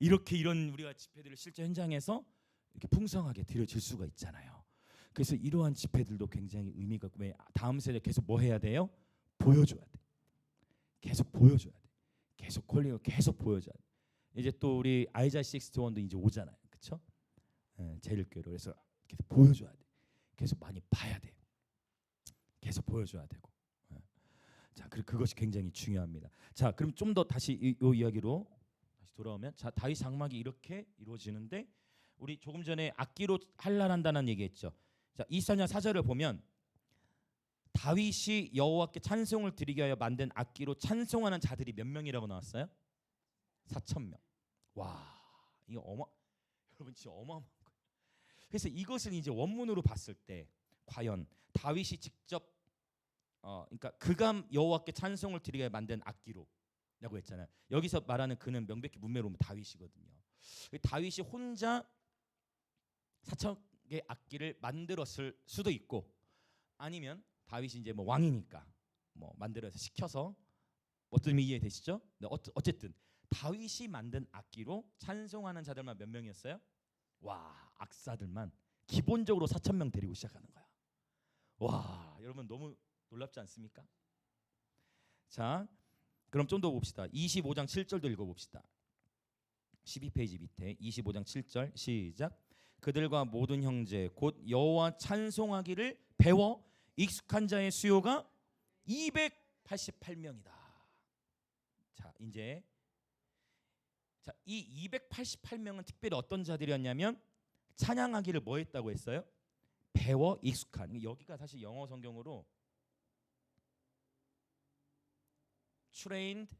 이렇게 이런 우리가 집회들을 실제 현장에서 이렇게 풍성하게 드려질 수가 있잖아요. 그래서 이러한 집회들도 굉장히 의미가 있고, 왜 다음 세대 계속 뭐 해야 돼요? 보여줘야 돼. 계속 보여줘야 돼. 계속 콜링을 계속 보여줘야 돼. 이제 또 우리 아이자 61도 이제 오잖아요, 그렇죠? 제일교회로. 그래서 계속 보여줘야 돼. 계속 많이 봐야 돼. 계속 보여줘야 되고. 자, 그것이 굉장히 중요합니다. 자, 그럼 좀 더 다시 이 이야기로 다시 돌아오면, 자, 다윗 장막이 이렇게 이루어지는데 우리 조금 전에 악기로 할랄한다는 얘기했죠. 자, 24장 4절을 보면 다윗이 여호와께 찬송을 드리게 하여 만든 악기로 찬송하는 자들이 몇 명이라고 나왔어요? 4,000명. 와, 이거 여러분 진짜 어마어마한 거예요. 그래서 이것을 이제 원문으로 봤을 때 과연 다윗이 직접 그러니까 그가 여호와께 찬송을 드리게 만든 악기로라고 했잖아요. 여기서 말하는 그는 명백히 문매로운 다윗이거든요. 다윗이 혼자 4,000개의 악기를 만들었을 수도 있고, 아니면 다윗이 이제 뭐 왕이니까 뭐 만들어서 시켜서, 어떤 의미 이해되시죠? 네, 어쨌든 다윗이 만든 악기로 찬송하는 자들만 몇 명이었어요? 와, 악사들만 기본적으로 4,000명 데리고 시작하는 거야. 와, 여러분 너무 놀랍지 않습니까? 자, 그럼 좀 더 봅시다. 25장 7절도 읽어봅시다. 12페이지 밑에 25장 7절 시작. 그들과 모든 형제 곧 여호와 찬송하기를 배워 익숙한 자의 수요가 288명이다. 자, 이제 이 288명은 특별히 어떤 자들이었냐면 찬양하기를 뭐 했다고 했어요? 배워 익숙한. 여기가 사실 영어 성경으로 trained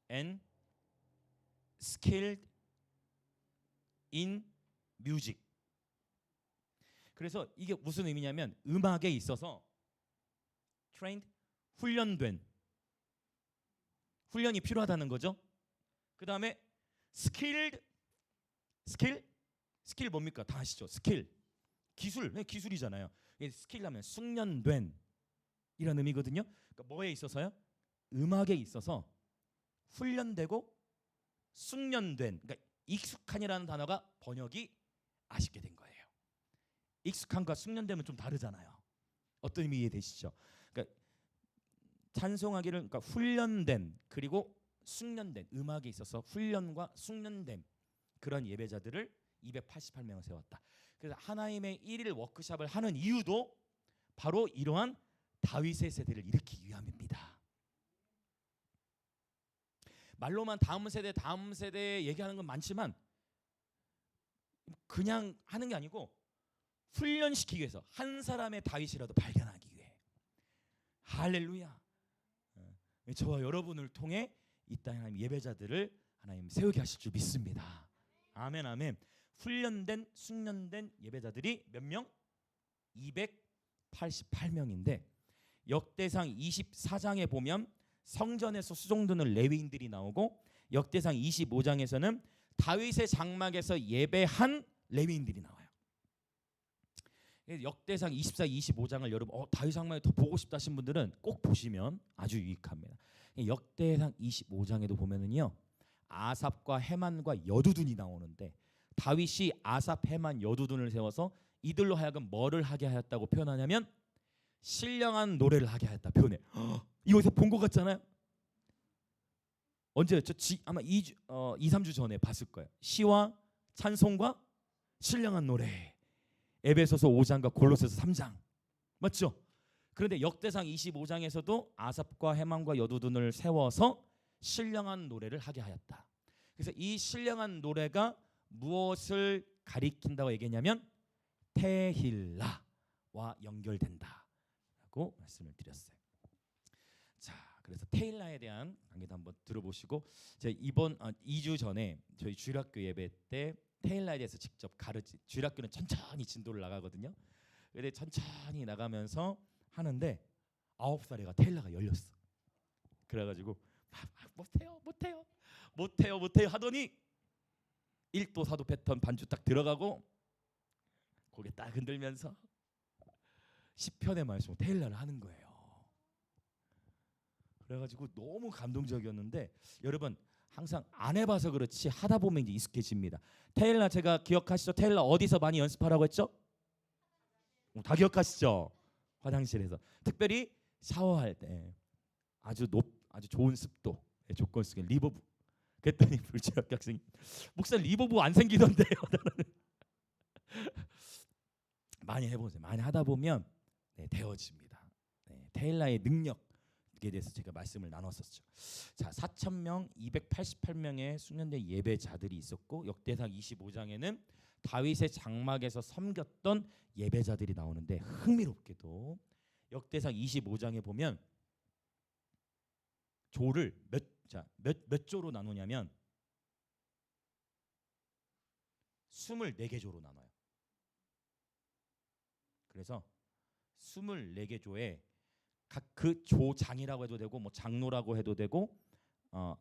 and skilled in music. 그래서 이게 무슨 의미냐면 음악에 있어서 trained, 훈련이 필요하다는 거죠. 그 다음에 skilled, 스킬 뭡니까? 다 아시죠? 스킬, 기술, 기술이잖아요. 스킬하면 숙련된 이런 의미거든요. 그러니까 뭐에 있어서요? 음악에 있어서 훈련되고 숙련된, 그러니까 익숙한이라는 단어가 번역이 아쉽게 된 거예요. 익숙한과 숙련되면 좀 다르잖아요. 어떤 의미 이해되시죠? 그러니까 찬송하기를, 그러니까 훈련된 그리고 숙련된, 음악에 있어서 훈련과 숙련된 그런 예배자들을 288명을 세웠다. 그래서 하나님의 1일 워크숍을 하는 이유도 바로 이러한 다윗의 세대를 일으키기 위함입니다. 말로만 다음 세대 얘기하는 건 많지만 그냥 하는 게 아니고 훈련시키기 위해서, 한 사람의 다윗이라도 발견하기 위해. 할렐루야. 저와 여러분을 통해 이 땅에 하나님 예배자들을 하나님 세우게 하실 줄 믿습니다. 아멘, 아멘. 훈련된 숙련된 예배자들이 몇 명? 288명인데 역대상 24장에 보면 성전에서 수종드는 레위인들이 나오고 역대상 25장에서는 다윗의 장막에서 예배한 레위인들이 나와요. 역대상 24, 25장을 여러분 다윗 장막이 더 보고 싶다 하신 분들은 꼭 보시면 아주 유익합니다. 역대상 25장에도 보면은요 아삽과 헤만과 여두둔이 나오는데 다윗이 아삽, 헤만, 여두둔을 세워서 이들로 하여금 뭐를 하게 하였다고 표현하냐면 신령한 노래를 하게 하였다 표현해. 이거 본 것 같잖아요. 언제였죠? 아마 2, 3주 전에 봤을 거예요. 시와 찬송과 신령한 노래. 에베소서 5장과 골로새서 3장. 맞죠? 그런데 역대상 25장에서도 아삽과 헤만과 여두둔을 세워서 신령한 노래를 하게 하였다. 그래서 이 신령한 노래가 무엇을 가리킨다고 얘기했냐면 테힐라와 연결된다라고 말씀을 드렸어요. 자, 그래서 테힐라에 대한 강의도 한번 들어보시고 제가 이번 2주 전에 저희 주일학교 예배 때 테힐라에 대해서 직접 주일학교는 천천히 진도를 나가거든요. 근데 천천히 나가면서 하는데 9살애가 테힐라가 열렸어. 그래가지고 못해요 하더니 1도 4도 패턴 반주 딱 들어가고 고개 딱 흔들면서 시편의 말씀을 테일라를 하는 거예요. 그래가지고 너무 감동적이었는데 여러분 항상 안 해봐서 그렇지 하다 보면 이제 익숙해집니다. 테일라 제가 기억하시죠? 테일라 어디서 많이 연습하라고 했죠? 다 기억하시죠? 화장실에서 특별히 샤워할 때 아주 좋은 습도 조건 속에 리버브. 그랬더니 불체학 학생이 목사 리버브 안 생기던데요. 많이 해보세요. 많이 하다 보면 되어집니다. 테일라의 능력에 대해서 제가 말씀을 나눴었죠. 자, 4,000명, 288명의 숙련된 예배자들이 있었고 역대상 25장에는 다윗의 장막에서 섬겼던 예배자들이 나오는데 흥미롭게도 역대상 25장에 보면 조를 몇 조로 나누냐면 24개 조로 나눠요. 그래서 24개 조에 각 그 조장이라고 해도 되고 뭐 장로라고 해도 되고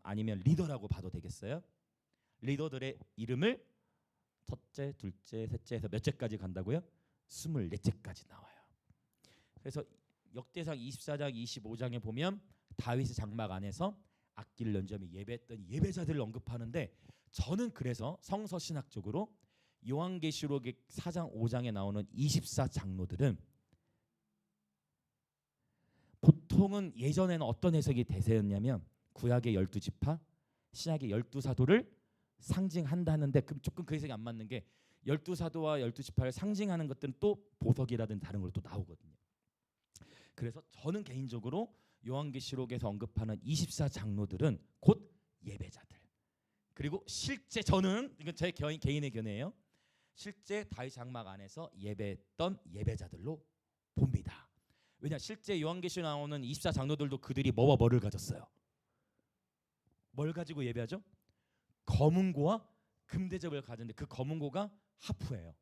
아니면 리더라고 봐도 되겠어요. 리더들의 이름을 첫째, 둘째, 셋째에서 몇째까지 간다고요? 24째까지 나와요. 그래서 역대상 24장, 25장에 보면 다윗의 장막 안에서 악기를 연주하며 예배했던 예배자들을 언급하는데 저는 그래서 성서신학적으로 요한계시록 4장, 5장에 나오는 24장로들은 보통은 예전에는 어떤 해석이 대세였냐면 구약의 12지파, 신약의 12사도를 상징한다는데 조금 그 해석이 안 맞는 게 12사도와 12지파를 상징하는 것들은 또 보석이라든지 다른 걸로 또 나오거든요. 그래서 저는 개인적으로 요한계시록에서 언급하는 24장로들은 곧 예배자들. 그리고 실제 저는 이건 제 개인의 견해예요. 실제 다윗 장막 안에서 예배했던 예배자들로 봅니다. 왜냐 실제 요한계시록에 나오는 24장로들도 그들이 뭐와 뭐를 가졌어요? 뭘 가지고 예배하죠? 검은고와 금대접을 가졌는데 그 검은고가 하프예요.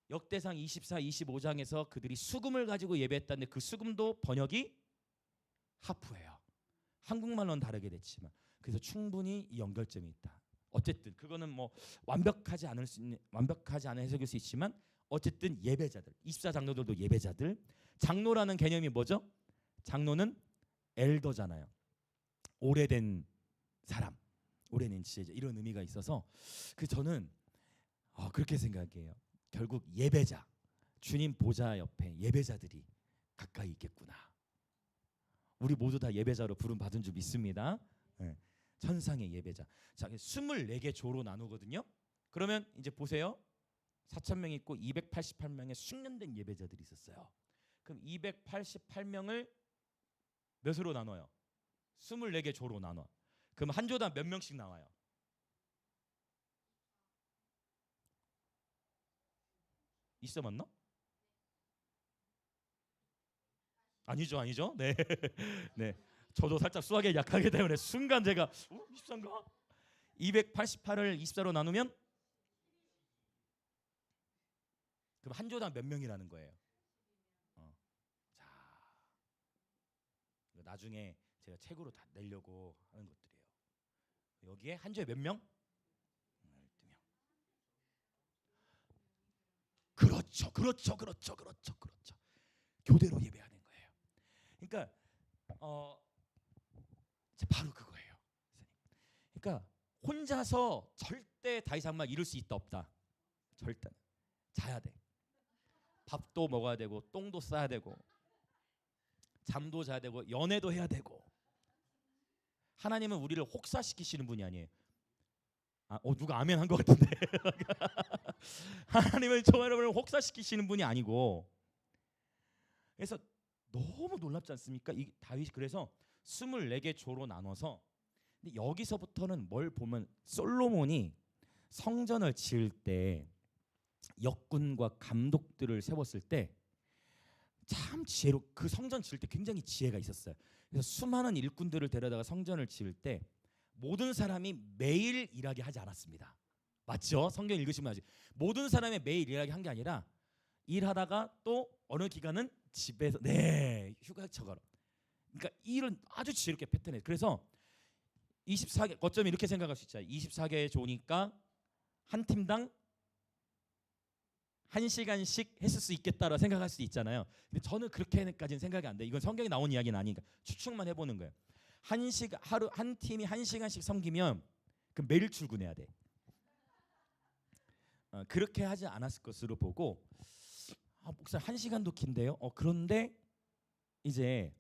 역대상 24, 25장에서 그들이 수금을 가지고 예배했다는데 그 수금도 번역이 하프예요. 한국말로는 다르게 됐지만 그래서 충분히 이 연결점이 있다. 어쨌든 그거는 뭐 완벽하지 않은 해석일 수 있지만 어쨌든 예배자들 24장로들도 예배자들. 장로라는 개념이 뭐죠? 장로는 엘더잖아요. 오래된 사람, 오래된 지혜자 이런 의미가 있어서 그 저는 그렇게 생각해요. 결국 예배자, 주님 보좌 옆에 예배자들이 가까이 있겠구나. 우리 모두 다 예배자로 부름 받은 줄 믿습니다. 천상의 예배자. 자, 24개 조로 나누거든요. 그러면 이제 보세요. 4,000명 있고 288명의 숙련된 예배자들이 있었어요. 그럼 288명을 몇으로 나눠요? 24개 조로 나눠. 그럼 한 조당 몇 명씩 나와요? 있어 맞나? 아니죠. 네. 네. 저도 살짝 수학에 약하기 때문에 순간 제가 23가 288을 24로 나누면 그럼 한 조당 몇 명이라는 거예요? 자, 이거 나중에 제가 책으로 다 내려고 하는 것들이에요. 여기에 한 조에 몇 명? 12명. 그렇죠, 그렇죠, 그렇죠, 그렇죠, 그렇죠. 교대로 예배하는 거예요. 그러니까 바로 그거예요. 그러니까 혼자서 절대 다 이상 막 이룰 수 있다 없다. 절대. 자야 돼. 밥도 먹어야 되고 똥도 싸야 되고 잠도 자야 되고 연애도 해야 되고. 하나님은 우리를 혹사시키시는 분이 아니에요. 누가 아멘 한 것 같은데. 하나님은 저 여러분을 혹사시키시는 분이 아니고. 그래서 너무 놀랍지 않습니까? 이 다윗이 그래서 24개 조로 나눠서, 근데 여기서부터는 뭘 보면 솔로몬이 성전을 지을 때 역군과 감독들을 세웠을 때 참 지혜로, 그 성전 지을 때 굉장히 지혜가 있었어요. 그래서 수많은 일꾼들을 데려다가 성전을 지을 때 모든 사람이 매일 일하게 하지 않았습니다. 맞죠? 성경 읽으시면 아지. 모든 사람이 매일 일하게 한 게 아니라 일하다가 또 어느 기간은 집에서 휴가처럼. 그러니까 일은 아주 지혜롭게 패턴에. 그래서 24개 어쩌면 이렇게 생각할 수 있잖아요. 24개 조니까 한 팀당 1시간씩 했을 수 있겠다라고 생각할 수 있잖아요. 근데 저는 그렇게까지는 생각이 안 돼. 이건 성경에 나온 이야기는 아니니까 추측만 해보는 거예요. 하루 한 팀이 1시간씩 섬기면 그 매일 출근해야 돼. 그렇게 하지 않았을 것으로 보고, 목사 1시간도 긴데요. 그런데 이제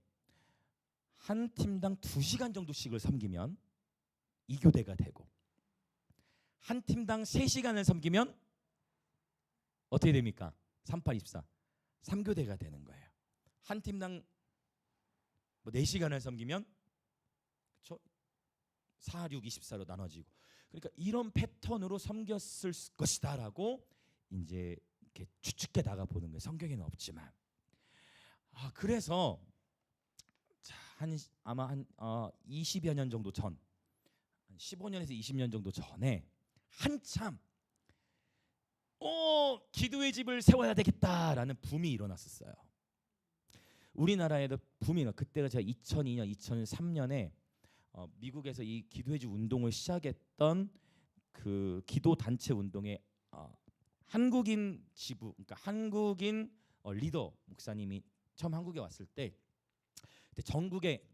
한 팀당 2시간 정도씩을 섬기면 2교대가 되고, 한 팀당 3시간을 섬기면 어떻게 됩니까? 3824 3교대가 되는 거예요. 한 팀당 4시간을 섬기면 그렇죠? 4, 6, 24로 나눠지고. 그러니까 이런 패턴으로 섬겼을 것이다라고 이제 이렇게 추측해 나가 보는 거예요. 성경에는 없지만. 그래서 아마 한 20여 년 정도 전, 15년에서 20년 정도 전에 한참 기도의 집을 세워야 되겠다라는 붐이 일어났었어요. 우리나라에도 붐이 그때가 제가 2002년, 2003년에 미국에서 이 기도의 집 운동을 시작했던 그 기도 단체 운동에 한국인 지부, 그러니까 한국인 리더 목사님이 처음 한국에 왔을 때, 그때 전국의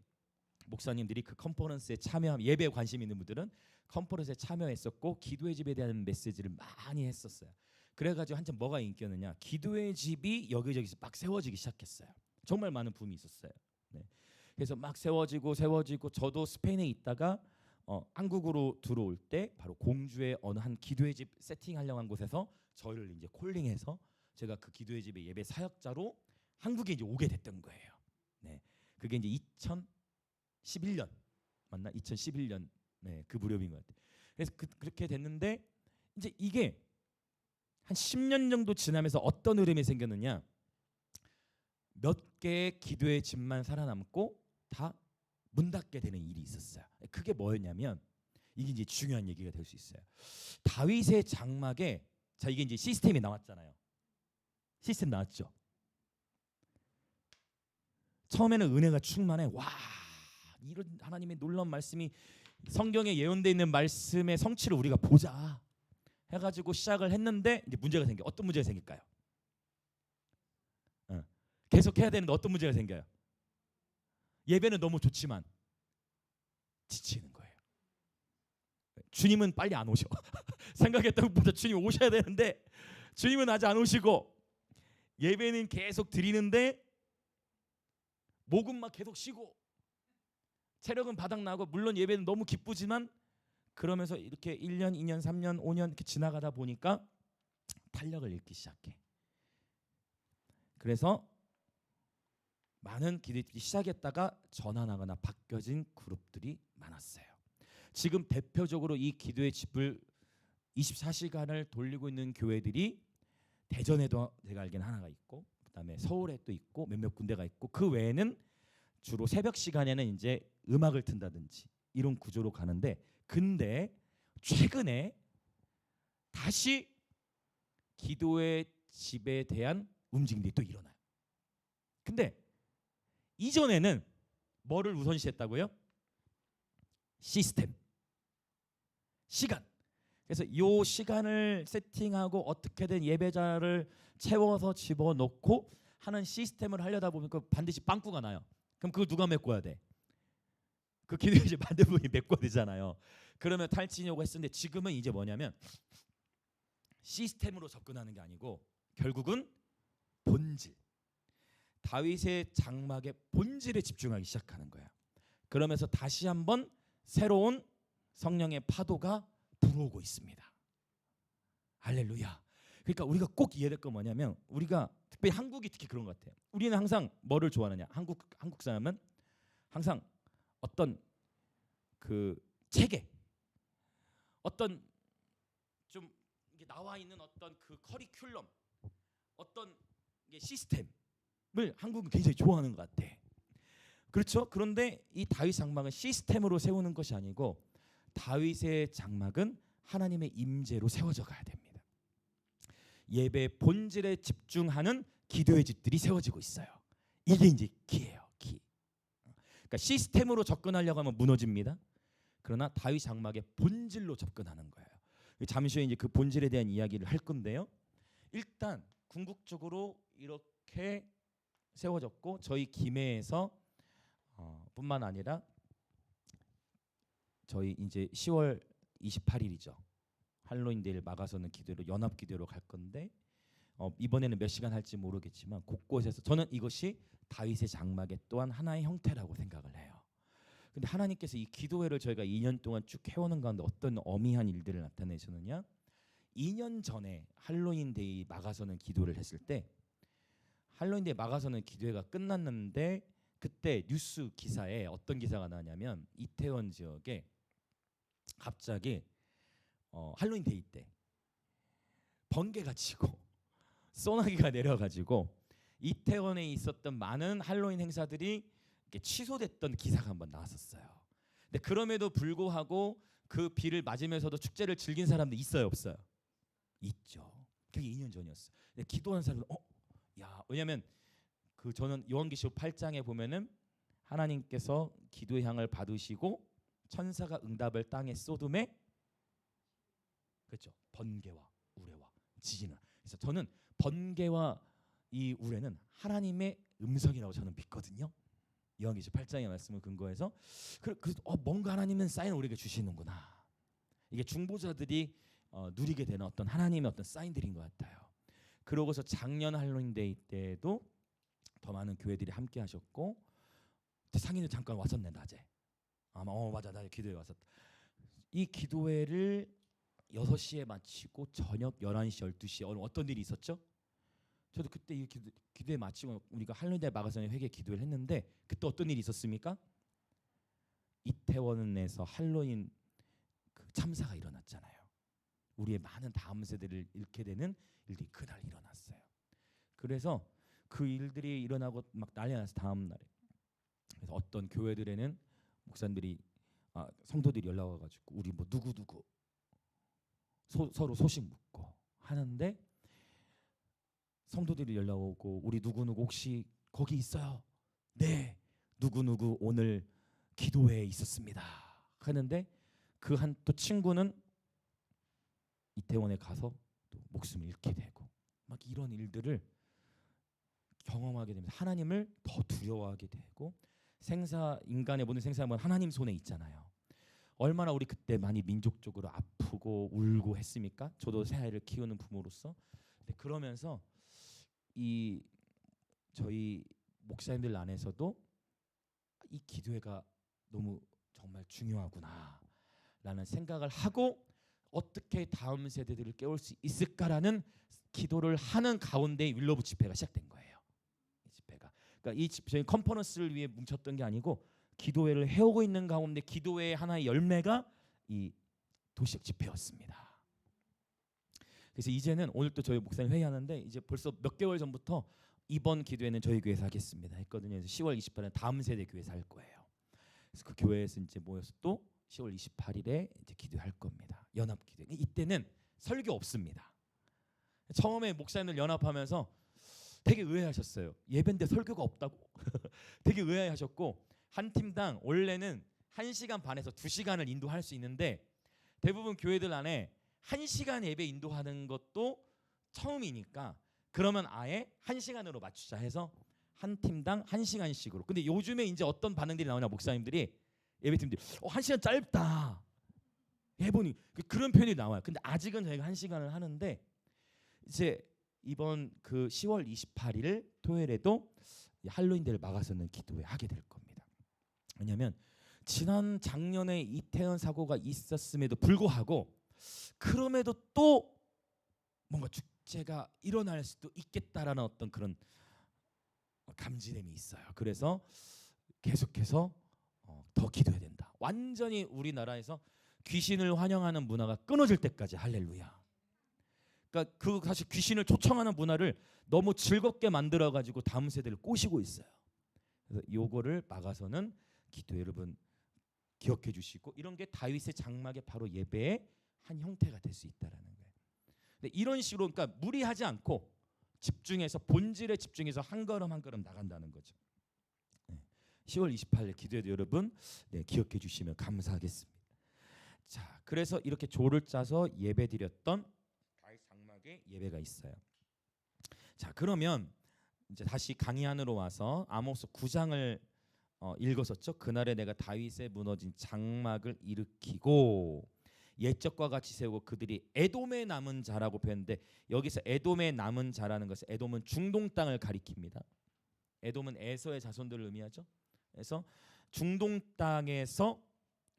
목사님들이 그 컨퍼런스에 참여, 예배에 관심 있는 분들은 컨퍼런스에 참여했었고 기도의 집에 대한 메시지를 많이 했었어요. 그래가지고 한참 뭐가 인기였느냐, 기도의 집이 여기저기서 막 세워지기 시작했어요. 정말 많은 붐이 있었어요. 네. 그래서 막 세워지고 저도 스페인에 있다가 한국으로 들어올 때 바로 공주의 어느 한 기도의 집 세팅하려고 한 곳에서 저희를 이제 콜링해서 제가 그 기도의 집의 예배 사역자로 한국에 이제 오게 됐던 거예요. 네. 그게 이제 2011년 맞나? 2011년 그 무렵인 것 같아요. 그래서 그렇게 됐는데 이제 이게 한 10년 정도 지나면서 어떤 흐름이 생겼느냐, 몇 개의 기도의 집만 살아남고 다 문 닫게 되는 일이 있었어요. 그게 뭐였냐면, 이게 이제 중요한 얘기가 될 수 있어요. 다윗의 장막에, 자 이게 이제 시스템이 나왔잖아요. 시스템 나왔죠. 처음에는 은혜가 충만해. 와, 이런 하나님의 놀라운 말씀이 성경에 예언되어 있는 말씀의 성취를 우리가 보자 해가지고 시작을 했는데 이제 문제가 생겨. 어떤 문제가 생길까요? 계속 해야 되는데 어떤 문제가 생겨요? 예배는 너무 좋지만 지치는 거예요. 주님은 빨리 안 오셔. 생각했던 것보다 주님 오셔야 되는데 주님은 아직 안 오시고, 예배는 계속 드리는데 목은 막 계속 쉬고 체력은 바닥나고, 물론 예배는 너무 기쁘지만 그러면서 이렇게 1년, 2년, 3년, 5년 이렇게 지나가다 보니까 탄력을 잃기 시작해. 그래서 많은 기도들이 시작했다가 전환하거나 바뀌어진 그룹들이 많았어요. 지금 대표적으로 이 기도의 집을 24시간을 돌리고 있는 교회들이 대전에도 제가 알기는 하나가 있고, 그다음에 서울에 또 있고 몇몇 군데가 있고, 그 외에는 주로 새벽 시간에는 이제 음악을 튼다든지 이런 구조로 가는데, 근데 최근에 다시 기도의 집에 대한 움직임들이 또 일어나요. 근데 이전에는 뭐를 우선시했다고요? 시스템, 시간. 그래서 이 시간을 세팅하고 어떻게든 예배자를 채워서 집어넣고 하는 시스템을 하려다 보니까 반드시 빵꾸가 나요. 그럼 그거 누가 메꿔야 돼? 그 기도에 이제 만든 분이 메꿔야 되잖아요. 그러면 탈진이 오고 했었는데 지금은 이제 뭐냐면 시스템으로 접근하는 게 아니고 결국은 본질, 다윗의 장막의 본질에 집중하기 시작하는 거예요. 그러면서 다시 한번 새로운 성령의 파도가 불어오고 있습니다. 할렐루야. 그러니까 우리가 꼭 이해될 건 뭐냐면 우리가 특별히 한국이 특히 그런 것 같아요. 우리는 항상 뭐를 좋아하느냐? 한국 사람은 항상 어떤 그 체계, 어떤 좀 이게 나와 있는 어떤 그 커리큘럼, 어떤 이게 시스템을 한국은 굉장히 좋아하는 것 같아. 그렇죠? 그런데 이 다윗 장막은 시스템으로 세우는 것이 아니고 다윗의 장막은 하나님의 임재로 세워져 가야 됩니다. 예배 본질에 집중하는 기도의 집들이 세워지고 있어요. 이게 이제 키예요. 키. 그러니까 시스템으로 접근하려고 하면 무너집니다. 그러나 다윗 장막의 본질로 접근하는 거예요. 잠시 후에 이제 그 본질에 대한 이야기를 할 건데요. 일단 궁극적으로 이렇게 세워졌고 저희 김해에서 뿐만 아니라 저희 이제 10월 28일이죠. 할로윈데이를 막아서는 기도로 연합 기도로 갈 건데 이번에는 몇 시간 할지 모르겠지만 곳곳에서 저는 이것이 다윗의 장막의 또한 하나의 형태라고 생각을 해요. 근데 하나님께서 이 기도회를 저희가 2년 동안 쭉 해오는 가운데 어떤 어미한 일들을 나타내셨느냐? 2년 전에 할로윈데이 막아서는 기도를 했을 때 할로윈데이 막아서는 기도회가 끝났는데 그때 뉴스 기사에 어떤 기사가 나왔냐면 이태원 지역에 갑자기 할로윈데이 때 번개가 치고 소나기가 내려가지고 이태원에 있었던 많은 할로윈 행사들이 이렇게 취소됐던 기사가 한번 나왔었어요. 근데 그럼에도 불구하고 그 비를 맞으면서도 축제를 즐긴 사람들 있어요, 없어요? 있죠. 그게 2년 전이었어요. 근데 기도하는 사람들 야, 왜냐면 그 저는 요한계시록 8장에 보면은 하나님께서 기도의 향을 받으시고 천사가 응답을 땅에 쏟음에 그렇죠. 번개와 우레와 지진을. 그래서 저는 번개와 이 우레는 하나님의 음성이라고 저는 믿거든요. 요한계시록 8장의 말씀을 근거해서 뭔가 하나님은 사인을 우리에게 주시는구나. 이게 중보자들이 누리게 되는 어떤 하나님의 어떤 사인들인 것 같아요. 그러고서 작년 할로윈데이 때도 더 많은 교회들이 함께 하셨고 상인은 잠깐 왔었네 낮에. 아마 맞아 나 기도회 왔었다. 이 기도회를 6시에 마치고 저녁 11시 12시에 어떤 일이 있었죠? 저도 그때 이 기도회 마치고 우리가 할로윈데이 막아서는 회개 기도를 했는데 그때 어떤 일이 있었습니까? 이태원에서 할로윈 그 참사가 일어났잖아요. 우리의 많은 다음 세대를 잃게 되는 일들이 그날 일어났어요. 그래서 그 일들이 일어나고 막 난리 나서 다음 날에 그래서 어떤 교회들에는 목사님들이 성도들이 연락 와가지고 우리 뭐 누구 서로 소식 묻고 하는데 성도들이 연락 오고 우리 누구 혹시 거기 있어요? 네. 누구 오늘 기도회에 있었습니다. 하는데 그 한 또 친구는 이태원에 가서 또 목숨을 잃게 되고 막 이런 일들을 경험하게 되면서 하나님을 더 두려워하게 되고 인간의 모든 생사는 하나님 손에 있잖아요. 얼마나 우리 그때 많이 민족적으로 아프고 울고 했습니까? 저도 새 아이를 키우는 부모로서. 근데 그러면서 이 저희 목사님들 안에서도 이 기도회가 너무 정말 중요하구나라는 생각을 하고 어떻게 다음 세대들을 깨울 수 있을까라는 기도를 하는 가운데 윌러브 집회가 시작된 거예요. 이 집회가. 그러니까 저희 컨퍼런스를 위해 뭉쳤던 게 아니고 기도회를 해오고 있는 가운데 기도회의 하나의 열매가 이 도시역 집회였습니다. 그래서 이제는 오늘 또 저희 목사님 회의하는데 이제 벌써 몇 개월 전부터 이번 기도회는 저희 교회에서 하겠습니다 했거든요. 그래서 10월 28일에 다음 세대 교회에서 할 거예요. 그래서 그 교회에서 이제 모여서 또 10월 28일에 이제 기도할 겁니다. 연합 기도. 이때는 설교 없습니다. 처음에 목사님들 연합하면서 되게 의아해하셨어요. 예배인데 설교가 없다고. 되게 의아해하셨고, 한 팀당 원래는 1시간 반에서 2시간을 인도할 수 있는데 대부분 교회들 안에 1시간 예배 인도하는 것도 처음이니까 그러면 아예 1시간으로 맞추자 해서 한 팀당 1시간씩으로. 근데 요즘에 이제 어떤 반응들이 나오냐, 목사님들이, 예배팀들이 1시간 짧다 해보니 그런 표현이 나와요. 근데 아직은 저희가 1시간을 하는데 이제 이번 그 10월 28일 토요일에도 할로윈데이를 막아서는 기도회 하게 될 겁니다. 왜냐하면 지난 작년에 이태원 사고가 있었음에도 불구하고 그럼에도 또 뭔가 축제가 일어날 수도 있겠다라는 어떤 그런 감지됨이 있어요. 그래서 계속해서 더 기도해야 된다. 완전히 우리나라에서 귀신을 환영하는 문화가 끊어질 때까지. 할렐루야. 그러니까 그 사실 귀신을 초청하는 문화를 너무 즐겁게 만들어 가지고 다음 세대를 꼬시고 있어요. 그래서 요거를 막아서는 기도, 여러분 기억해 주시고, 이런 게 다윗의 장막의 바로 예배의 한 형태가 될 수 있다라는 거예요. 근데 이런 식으로 그러니까 무리하지 않고 집중해서 본질에 집중해서 한 걸음 한 걸음 나간다는 거죠. 10월 28일 기도회도 여러분 기억해 주시면 감사하겠습니다. 자, 그래서 이렇게 조를 짜서 예배 드렸던 다윗 장막의 예배가 있어요. 자, 그러면 이제 다시 강의 안으로 와서 아모스 9장을 읽었었죠. 그날에 내가 다윗의 무너진 장막을 일으키고 옛적과 같이 세우고 그들이 에돔의 남은 자라고 표현했는데, 여기서 에돔의 남은 자라는 것은 에돔은 중동 땅을 가리킵니다. 에돔은 에서의 자손들을 의미하죠. 그래서 중동 땅에서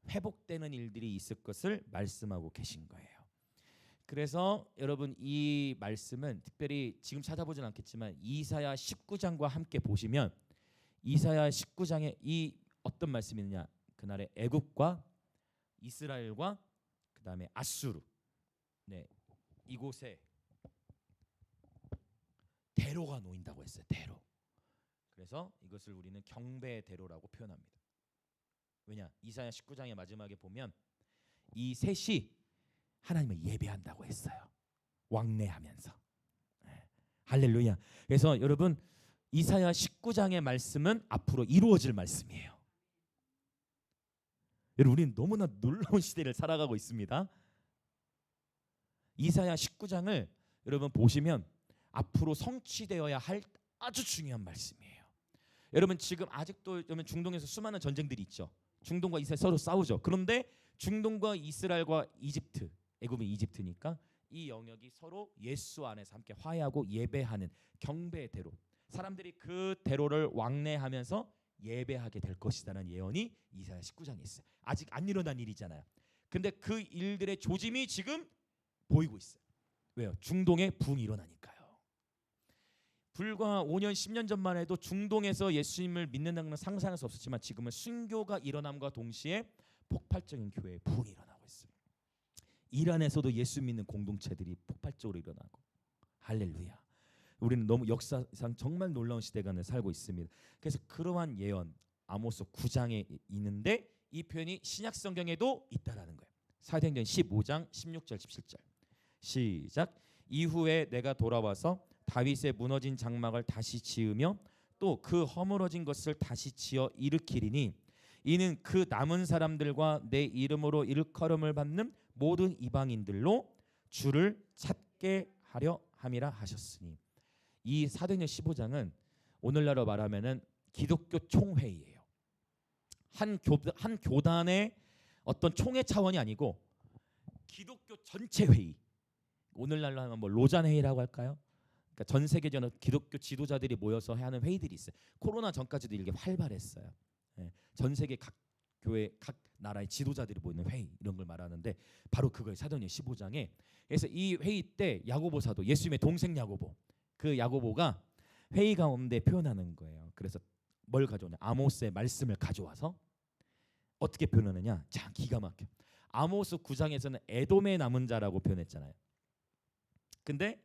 회복되는 일들이 있을 것을 말씀하고 계신 거예요. 그래서 여러분 이 말씀은 특별히 지금 찾아보진 않겠지만 이사야 19장과 함께 보시면 이사야 19장에 이 어떤 말씀이 있느냐, 그날의 애굽과 이스라엘과 그 다음에 아수르, 이곳에 대로가 놓인다고 했어요. 대로. 그래서 이것을 우리는 경배의 대로라고 표현합니다. 왜냐, 이사야 19장의 마지막에 보면 이 셋이 하나님을 예배한다고 했어요. 왕래하면서. 할렐루야. 그래서 여러분 이사야 19장의 말씀은 앞으로 이루어질 말씀이에요. 여러분 우리는 너무나 놀라운 시대를 살아가고 있습니다. 이사야 19장을 여러분 보시면 앞으로 성취되어야 할 아주 중요한 말씀이에요. 여러분 지금 아직도 여러분 중동에서 수많은 전쟁들이 있죠. 중동과 이스라엘 서로 싸우죠. 그런데 중동과 이스라엘과 이집트, 애굽은 이집트니까 이 영역이 서로 예수 안에서 함께 화해하고 예배하는 경배의 대로, 사람들이 그 대로를 왕래하면서 예배하게 될 것이라는 예언이 이사야 19장에 있어요. 아직 안 일어난 일이잖아요. 근데 그 일들의 조짐이 지금 보이고 있어요. 왜요? 중동에 붕이 일어나니까요. 불과 5년 10년 전만 해도 중동에서 예수님을 믿는다는 건 상상할 수 없었지만 지금은 순교가 일어남과 동시에 폭발적인 교회의 붕이 일어나고 있어요. 이란에서도 예수 믿는 공동체들이 폭발적으로 일어나고. 할렐루야. 우리는 너무 역사상 정말 놀라운 시대가 살고 있습니다. 그래서 그러한 예언 아모스 9장에 있는데 이 표현이 신약 성경에도 있다라는 거예요. 사도행전 15장 16절 17절 시작. 이후에 내가 돌아와서 다윗의 무너진 장막을 다시 지으며 또 그 허물어진 것을 다시 지어 일으키리니 이는 그 남은 사람들과 내 이름으로 일컬음을 받는 모든 이방인들로 주를 찾게 하려 함이라 하셨으니. 이 사도행전 15장은 오늘날로 말하면은 기독교 총회의예요. 한 교단의 어떤 총회 차원이 아니고 기독교 전체 회의. 오늘날로 하면 뭐 로잔 회의라고 할까요? 그러니까 전 세계적으로 기독교 지도자들이 모여서 하는 회의들이 있어요. 코로나 전까지도 이게 활발했어요. 전 세계 각 교회, 각 나라의 지도자들이 모이는 회의, 이런 걸 말하는데 바로 그거예요. 사도행전 15장에. 그래서 이 회의 때 야고보 사도, 예수님의 동생 야고보, 그 야고보가 회의 가운데 표현하는 거예요. 그래서 뭘 가져오냐? 아모스의 말씀을 가져와서 어떻게 표현하느냐? 자, 기가 막혀. 아모스 9장에서는 에돔의 남은 자라고 표현했잖아요. 근데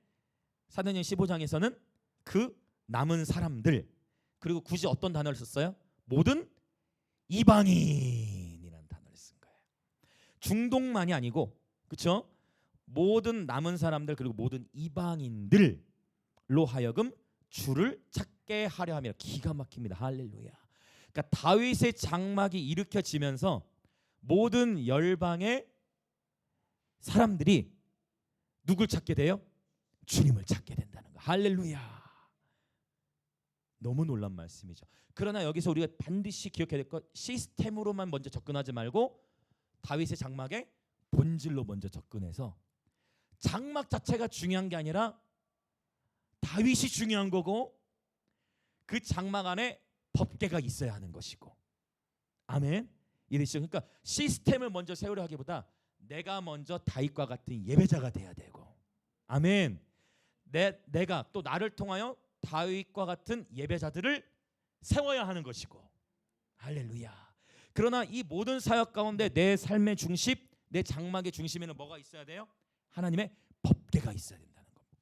사도행전 15장에서는 그 남은 사람들, 그리고 굳이 어떤 단어를 썼어요? 모든 이방인이라는 단어를 쓴 거예요. 중동만이 아니고, 그렇죠? 모든 남은 사람들 그리고 모든 이방인들로 하여금 주를 찾게 하려 함이라. 기가 막힙니다. 할렐루야. 그러니까 다윗의 장막이 일으켜지면서 모든 열방의 사람들이 누굴 찾게 돼요? 주님을 찾게 된다는 거. 할렐루야. 너무 놀란 말씀이죠. 그러나 여기서 우리가 반드시 기억해야 될 것, 시스템으로만 먼저 접근하지 말고 다윗의 장막의 본질로 먼저 접근해서, 장막 자체가 중요한 게 아니라 다윗이 중요한 거고 그 장막 안에 법궤가 있어야 하는 것이고. 아멘. 이해되시죠? 그러니까 시스템을 먼저 세우려 하기보다 내가 먼저 다윗과 같은 예배자가 돼야 되고, 아멘. 내가 또 나를 통하여 다윗과 같은 예배자들을 세워야 하는 것이고. 할렐루야. 그러나 이 모든 사역 가운데 내 삶의 중심, 내 장막의 중심에는 뭐가 있어야 돼요? 하나님의 법궤가 있어야 된다는 겁니다.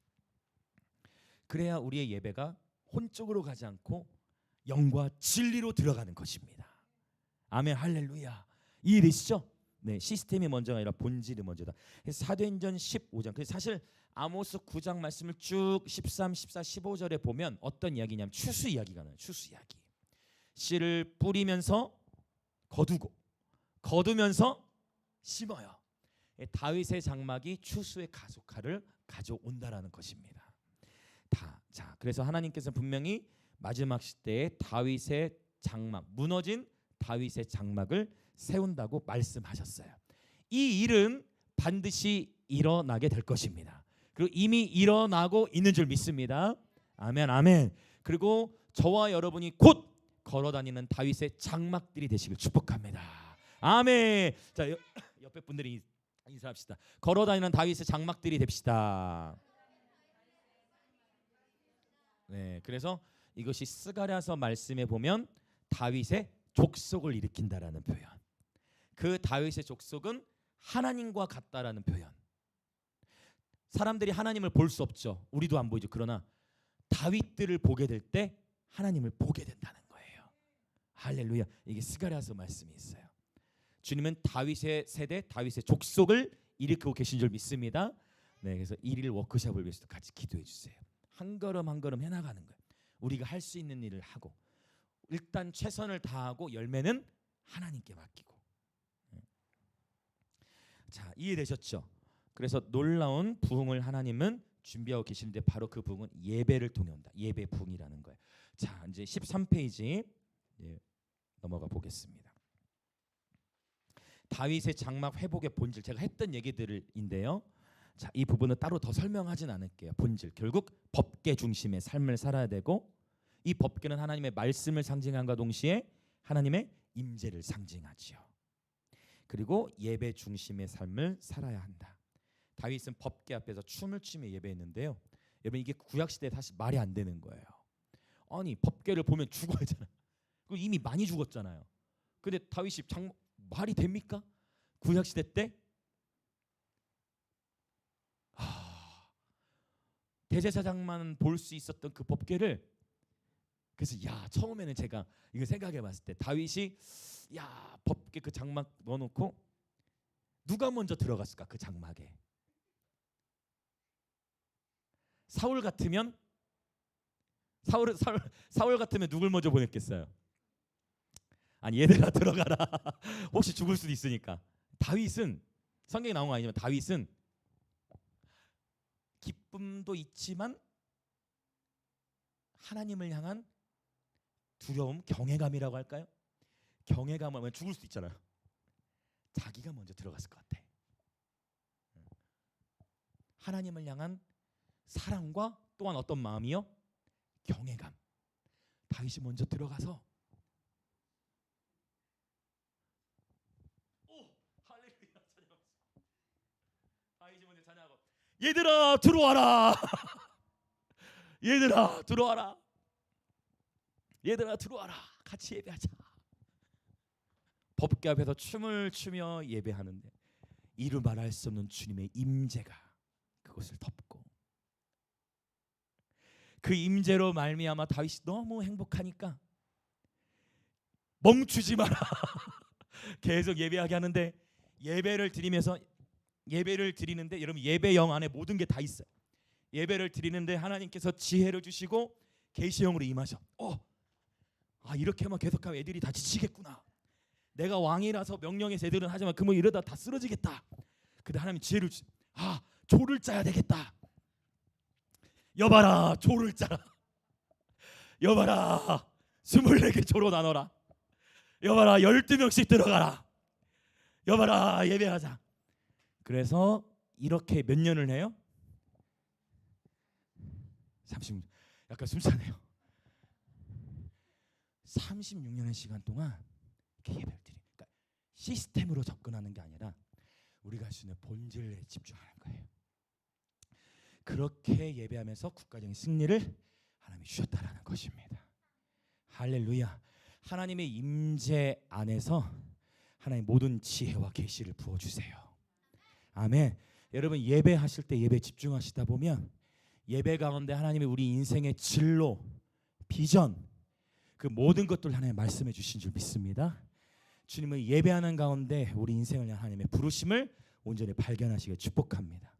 그래야 우리의 예배가 혼적으로 가지 않고 영과 진리로 들어가는 것입니다. 아멘. 할렐루야. 이해되시죠? 네, 시스템이 먼저가 아니라 본질이 먼저다. 사도행전 15장. 그래서 사실 아모스 9장 말씀을 쭉 13, 14, 15절에 보면 어떤 이야기냐면 추수 이야기가 나요. 추수 이야기. 씨를 뿌리면서 거두고 거두면서 심어요. 다윗의 장막이 추수의 가속화를 가져온다라는 것입니다. 자, 그래서 하나님께서 분명히 마지막 시대에 다윗의 장막, 무너진 다윗의 장막을 세운다고 말씀하셨어요. 이 일은 반드시 일어나게 될 것입니다. 그리고 이미 일어나고 있는 줄 믿습니다. 아멘, 아멘. 그리고 저와 여러분이 곧 걸어다니는 다윗의 장막들이 되시길 축복합니다. 아멘. 자, 옆에 분들이 인사합시다. 걸어다니는 다윗의 장막들이 됩시다. 네, 그래서 이것이 스가랴서 말씀에 보면 다윗의 족속을 일으킨다라는 표현. 그 다윗의 족속은 하나님과 같다라는 표현. 사람들이 하나님을 볼 수 없죠. 우리도 안 보이죠. 그러나 다윗들을 보게 될 때 하나님을 보게 된다는 거예요. 할렐루야. 이게 스가랴서 말씀이 있어요. 주님은 다윗의 세대, 다윗의 족속을 일으키고 계신 줄 믿습니다. 네, 그래서 일일 워크숍을 위해서도 같이 기도해 주세요. 한 걸음 한 걸음 해나가는 거예요. 우리가 할 수 있는 일을 하고 일단 최선을 다하고 열매는 하나님께 맡기고. 자, 이해되셨죠? 그래서 놀라운 부흥을 하나님은 준비하고 계시는데 바로 그 부흥은 예배를 통해 온다. 예배 부흥이라는 거예요. 자, 이제 13페이지 넘어가 보겠습니다. 다윗의 장막 회복의 본질, 제가 했던 얘기들인데요. 자, 이 부분은 따로 더 설명하진 않을게요. 본질, 결국 법궤 중심의 삶을 살아야 되고, 이 법궤는 하나님의 말씀을 상징함과 동시에 하나님의 임재를 상징하지요. 그리고 예배 중심의 삶을 살아야 한다. 다윗은 법궤 앞에서 춤을 추며 예배했는데요. 여러분, 이게 구약 시대에 사실 말이 안 되는 거예요. 아니, 법궤를 보면 죽어야 하잖아요. 이미 많이 죽었잖아요. 근데 다윗이 말이 됩니까? 구약 시대 때 대제사장만 볼 수 있었던 그 법궤를, 그래서 처음에는 제가 이거 생각해봤을 때 다윗이 법궤 그 장막 넣어놓고 누가 먼저 들어갔을까? 그 장막에 사울 같으면 누굴 먼저 보냈겠어요? 아니, 얘들아 들어가라. 혹시 죽을 수도 있으니까. 다윗은, 성경에 나온 거 아니지만 다윗은 기쁨도 있지만 하나님을 향한 두려움, 경외감이라고 할까요? 경외감을 하면 죽을 수도 있잖아요. 자기가 먼저 들어갔을 것 같아. 하나님을 향한 사랑과 또한 어떤 마음이요? 경외감. 다윗이 먼저 들어가서 할렐루야, 다윗이 먼저 찬양하고 얘들아 들어와라. 얘들아 들어와라. 얘들아 들어와라. 같이 예배하자. 법궤 앞에서 춤을 추며 예배하는데 이루 말할 수 없는 주님의 임재가 그것을 덮고, 그 임재로 말미암아 다윗이 너무 행복하니까 멈추지 마라. 계속 예배하게 하는데, 예배를 드리면서 예배를 드리는데 여러분 예배영 안에 모든 게 다 있어요. 예배를 드리는데 하나님께서 지혜를 주시고 계시형으로 임하셔. 이렇게만 계속하면 애들이 다 지치겠구나. 내가 왕이라서 명령해서 애들은 하지만 그뭐 이러다 다 쓰러지겠다. 근데 하나님이 지혜를 주시. 조를 짜야 되겠다. 여봐라, 조를 짜라. 여봐라, 24개 조로 나눠라. 여봐라, 12명씩 들어가라. 여봐라, 예배하자. 그래서 이렇게 몇 년을 해요? 30년. 약간 숨차네요. 36년의 시간 동안 이렇게 예배를 드리. 그러니까 시스템으로 접근하는 게 아니라 우리가 할 수 있는 본질에 집중하는 거예요. 그렇게 예배하면서 국가적인 승리를 하나님이 주셨다라는 것입니다. 할렐루야. 하나님의 임재 안에서 하나님 모든 지혜와 계시를 부어주세요. 아멘. 여러분 예배하실 때 예배 집중하시다 보면 예배 가운데 하나님이 우리 인생의 진로, 비전, 그 모든 것들 하나님 말씀해 주신 줄 믿습니다. 주님은 예배하는 가운데 우리 인생을 향한 하나님의 부르심을 온전히 발견하시길 축복합니다.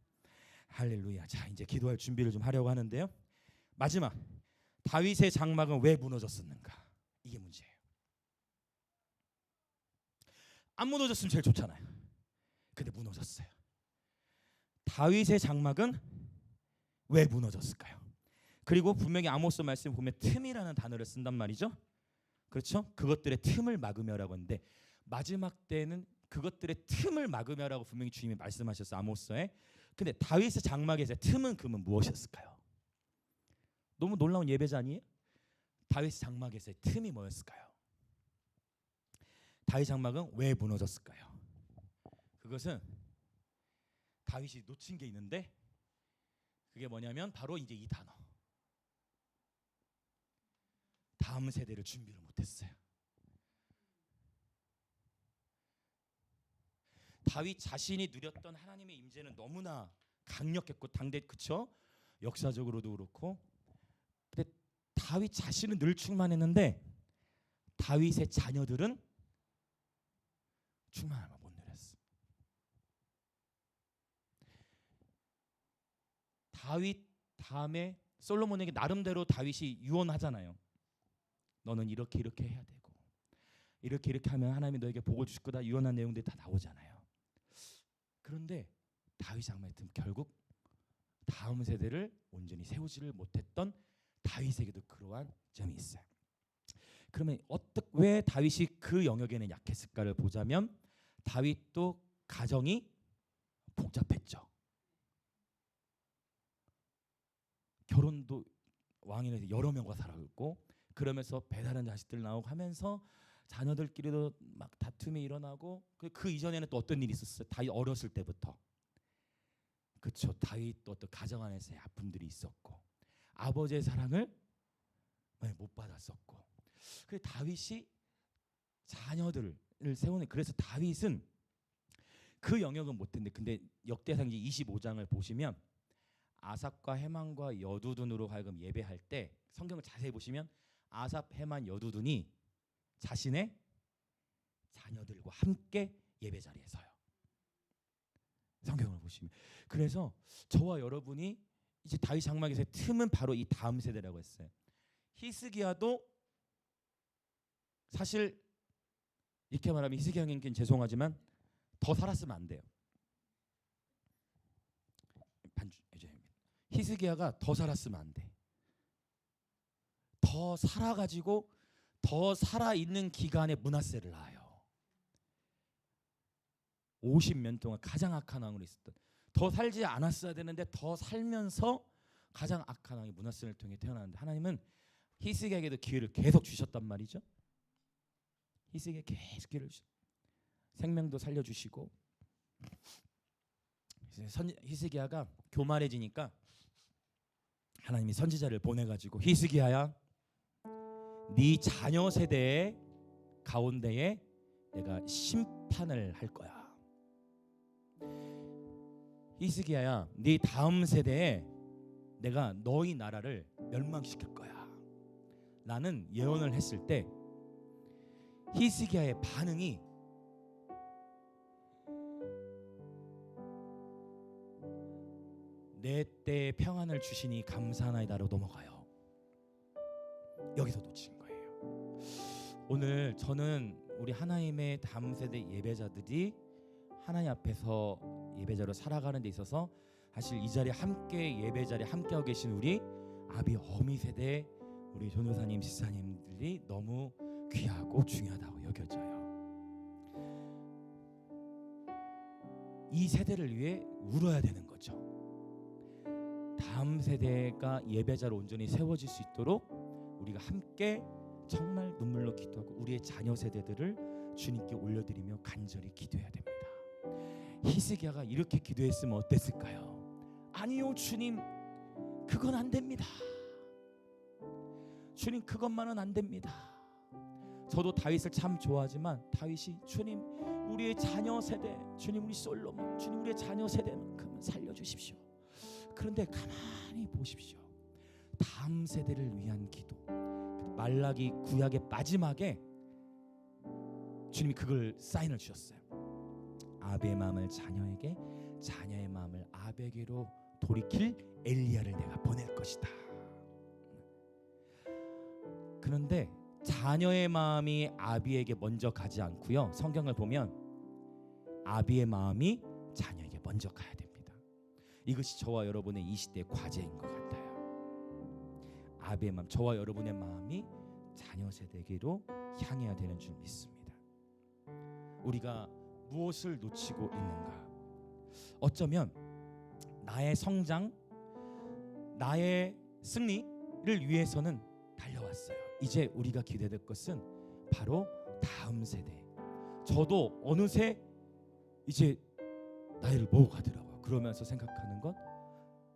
할렐루야. 자, 이제 기도할 준비를 좀 하려고 하는데요. 마지막, 다윗의 장막은 왜 무너졌었는가? 이게 문제예요. 안 무너졌으면 제일 좋잖아요. 근데 무너졌어요. 다윗의 장막은 왜 무너졌을까요? 그리고 분명히 아모스 말씀 보면 틈이라는 단어를 쓴단 말이죠. 그렇죠? 그것들의 틈을 막으며라고 하는데 마지막 때는 그것들의 틈을 막으며라고 분명히 주님이 말씀하셨어요. 아모스에. 근데 다윗의 장막에서 틈은 그러면 무엇이었을까요? 너무 놀라운 예배자 아니에요? 다윗의 장막에서의 틈이 뭐였을까요? 다윗 장막은 왜 무너졌을까요? 그것은 다윗이 놓친 게 있는데 그게 뭐냐면 바로 이제 이 단어. 다음 세대를 준비를 못했어요. 다윗 자신이 누렸던 하나님의 임재는 너무나 강력했고 그쵸? 역사적으로도 그렇고. 근데 다윗 자신은 늘 충만했는데 다윗의 자녀들은 충만함을 못 누렸어. 다윗 다음에 솔로몬에게 나름대로 다윗이 유언하잖아요. 너는 이렇게 해야 되고 이렇게 하면 하나님이 너에게 복을 주실 거다. 유언한 내용들이 다 나오잖아요. 그런데 다윗 장막에 결국 다음 세대를 온전히 세우지를 못했던 다윗에게도 그러한 점이 있어요. 그러면 왜 다윗이 그 영역에는 약했을까를 보자면 다윗도 가정이 복잡했죠. 결혼도 왕이라서 여러 명과 살아있고 그러면서 배다른 자식들 나오고 하면서 자녀들끼리도 막 다툼이 일어나고 그 이전에는 또 어떤 일이 있었어요? 다윗 어렸을 때부터. 그렇죠. 다윗도 어떤 가정 안에서의 아픔들이 있었고 아버지의 사랑을 많이 못 받았었고. 그래서 다윗이 자녀들을 세우는 그래서 다윗은 그 영역은 못했는데 근데 역대상 25장을 보시면 아삽과 헤만과 여두둔으로 하여금 예배할 때 성경을 자세히 보시면 아삽, 헤만, 여두둔이 자신의 자녀들과 함께 예배 자리에 서요. 성경을 보시면. 그래서 저와 여러분이 이제 다윗 장막에서의 틈은 바로 이 다음 세대라고 했어요. 히스기야도 사실 이렇게 말하면 히스기야 형님께는 죄송하지만 더 살았으면 안 돼요. 히스기야가 더 살았으면 안 돼. 더 살아가지고 더 살아있는 기간에 므낫세를 낳아요. 50년 동안 가장 악한 왕으로 있었던. 더 살지 않았어야 되는데 더 살면서 가장 악한 왕이 므낫세를 통해 태어났는데 하나님은 히스기야에게도 기회를 계속 주셨단 말이죠. 히스기야에 계속 기회를 주셨어요. 생명도 살려주시고. 히스기야가 교만해지니까 하나님이 선지자를 보내가지고 히스기야야 네 자녀 세대의 가운데에 내가 심판을 할 거야. 히스기야야 네 다음 세대에 내가 너희 나라를 멸망시킬 거야 라는 예언을 했을 때 히스기야의 반응이 내 때에 평안을 주시니 감사하나이다로 넘어가요. 여기서 놓친 거예요. 오늘 저는 우리 하나님의 다음 세대 예배자들이 하나님 앞에서 예배자로 살아가는 데 있어서 사실 이 자리에 함께 예배 자리에 함께하고 계신 우리 아비 어미 세대 우리 전도사님 지사님들이 너무 귀하고 중요하다고 여겨져요. 이 세대를 위해 울어야 되는 거죠. 다음 세대가 예배자로 온전히 세워질 수 있도록 우리가 함께 정말 눈물로 기도하고 우리의 자녀 세대들을 주님께 올려드리며 간절히 기도해야 됩니다. 히스기야가 이렇게 기도했으면 어땠을까요? 아니요 주님, 그건 안 됩니다. 주님, 그것만은 안 됩니다. 저도 다윗을 참 좋아하지만 다윗이 주님, 우리의 자녀 세대, 주님 우리 솔로몬, 주님 우리의 자녀 세대만큼은 살려주십시오. 그런데 가만히 보십시오. 다음 세대를 위한 기도, 말라기 구약의 마지막에 주님이 그걸 사인을 주셨어요. 아비의 마음을 자녀에게, 자녀의 마음을 아비에게로 돌이킬 엘리야를 내가 보낼 것이다. 그런데 자녀의 마음이 아비에게 먼저 가지 않고요, 성경을 보면 아비의 마음이 자녀에게 먼저 가야 됩니다. 이것이 저와 여러분의 이 시대의 과제인 것 같아요. 아비의 마음, 저와 여러분의 마음이 자녀 세대에게로 향해야 되는 줄 믿습니다. 우리가 무엇을 놓치고 있는가? 어쩌면 나의 성장, 나의 승리를 위해서는 달려왔어요. 이제 우리가 기대될 것은 바로 다음 세대. 저도 어느새 이제 나이를 먹어가더라고요. 그러면서 생각하는 것,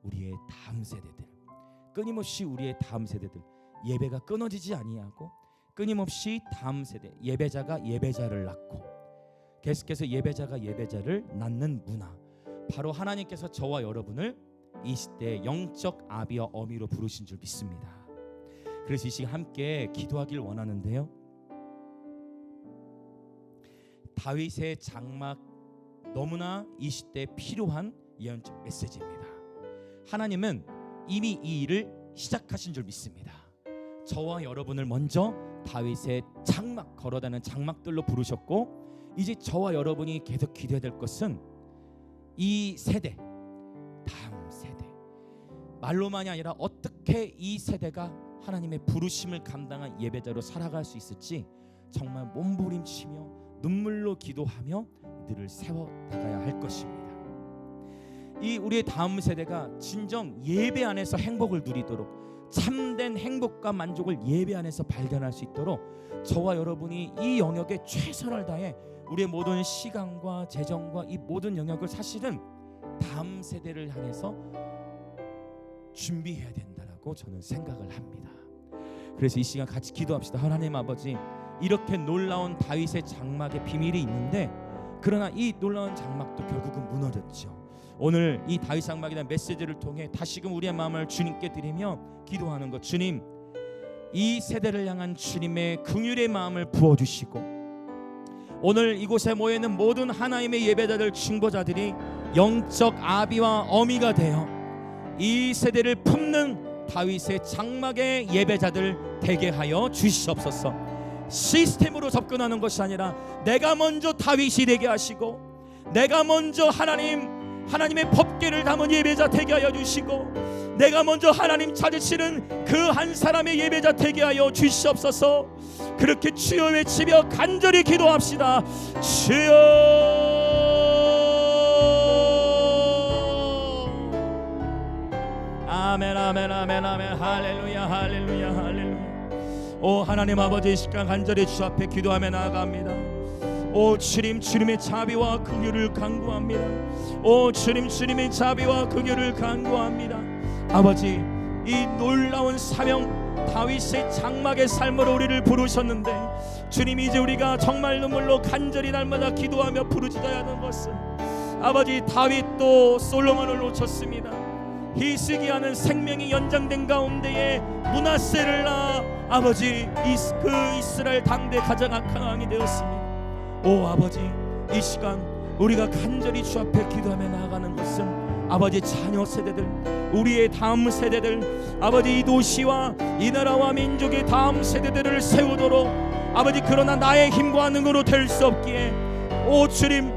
우리의 다음 세대들, 끊임없이 우리의 다음 세대들, 예배가 끊어지지 아니하고 끊임없이 다음 세대, 예배자가 예배자를 낳고 계속해서 예배자가 예배자를 낳는 문화, 바로 하나님께서 저와 여러분을 이 시대의 영적 아비와 어미로 부르신 줄 믿습니다. 그래서 이 시간 함께 기도하길 원하는데요, 다윗의 장막, 너무나 이 시대에 필요한 예언적 메시지입니다. 하나님은 이미 이 일을 시작하신 줄 믿습니다. 저와 여러분을 먼저 다윗의 장막, 걸어다니는 장막들로 부르셨고, 이제 저와 여러분이 계속 기도해야 될 것은 이 세대, 다음 세대, 말로만이 아니라 어떻게 이 세대가 하나님의 부르심을 감당한 예배자로 살아갈 수 있을지 정말 몸부림치며 눈물로 기도하며 이들을 세워나가야 할 것입니다. 이 우리의 다음 세대가 진정 예배 안에서 행복을 누리도록, 참된 행복과 만족을 예배 안에서 발견할 수 있도록 저와 여러분이 이 영역에 최선을 다해 우리의 모든 시간과 재정과 이 모든 영역을 사실은 다음 세대를 향해서 준비해야 된다라고 저는 생각을 합니다. 그래서 이 시간 같이 기도합시다. 하나님 아버지, 이렇게 놀라운 다윗의 장막의 비밀이 있는데, 그러나 이 놀라운 장막도 결국은 무너졌죠. 오늘 이 다윗 장막에 대한 메시지를 통해 다시금 우리의 마음을 주님께 드리며 기도하는 것, 주님, 이 세대를 향한 주님의 긍휼의 마음을 부어주시고, 오늘 이곳에 모여있는 모든 하나님의 예배자들, 증거자들이 영적 아비와 어미가 되어 이 세대를 품는 다윗의 장막의 예배자들 되게 하여 주시옵소서. 시스템으로 접근하는 것이 아니라 내가 먼저 다윗이 되게 하시고, 내가 먼저 하나님의 법궤를 담은 예배자 되게 하여 주시고, 내가 먼저 하나님 찾으시는 그 한 사람의 예배자 되게 하여 주시옵소서. 그렇게 주여 외치며 간절히 기도합시다. 주여, 아멘, 아멘, 아멘, 아멘. 할렐루야, 할렐루야, 할렐루야. 오 하나님 아버지, 이 시간 간절히 주 앞에 기도하며 나아갑니다. 오 주님, 주님의 자비와 긍휼을 간구합니다. 오 주님, 주님의 자비와 긍휼을 간구합니다. 아버지, 이 놀라운 사명, 다윗의 장막의 삶으로 우리를 부르셨는데, 주님, 이제 우리가 정말 눈물로 간절히 날마다 기도하며 부르짖어야 하는 것은, 아버지, 다윗도 솔로몬을 놓쳤습니다. 히스기야는 생명이 연장된 가운데에 므낫세를 낳아 아버지, 그 이스라엘 당대 가장 악한 왕이 되었습니다. 오 아버지, 이 시간 우리가 간절히 주 앞에 기도하며 나아가는 것은 아버지 자녀 세대들, 우리의 다음 세대들, 아버지 이 도시와 이 나라와 민족의 다음 세대들을 세우도록 아버지, 그러나 나의 힘과 능으로 될 수 없기에 오 주님,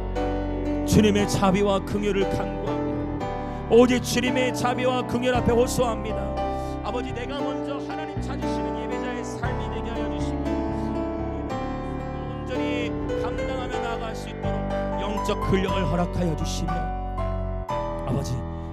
주님의 자비와 긍휼을 간구합니다. 오직 주님의 자비와 긍휼 앞에 호소합니다. 아버지, 내가 먼저 하나님 찾으시는 예배자의 삶이 되게 하여 주시고 온전히 감당하며 나아갈 수 있도록 영적 근력을 허락하여 주시며, 아버지,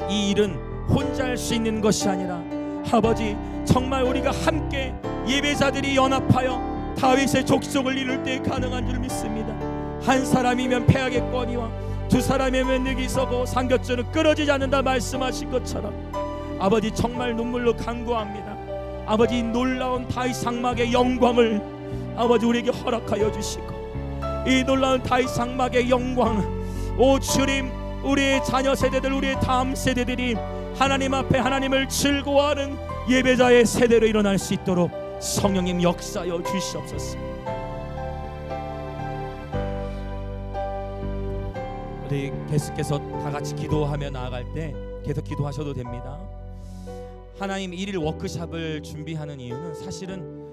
이 일은 혼자 할 수 있는 것이 아니라 아버지, 정말 우리가 함께 예배자들이 연합하여 다윗의 족속을 이룰 때 가능한 줄 믿습니다. 한 사람이면 패하겠거니와 두 사람이면 늑이 서고 상겹줄은 끊어지지 않는다 말씀하신 것처럼 아버지, 정말 눈물로 간구합니다. 아버지, 놀라운 다윗 장막의 영광을 아버지 우리에게 허락하여 주시고, 이 놀라운 다윗 장막의 영광, 오 주님, 우리의 자녀 세대들, 우리의 다음 세대들이 하나님 앞에 하나님을 즐거워하는 예배자의 세대로 일어날 수 있도록 성령님 역사하여 주시옵소서. 우리 계속해서 다 같이 기도하며 나아갈 때 계속 기도하셔도 됩니다. 하나님, 일일 워크숍을 준비하는 이유는 사실은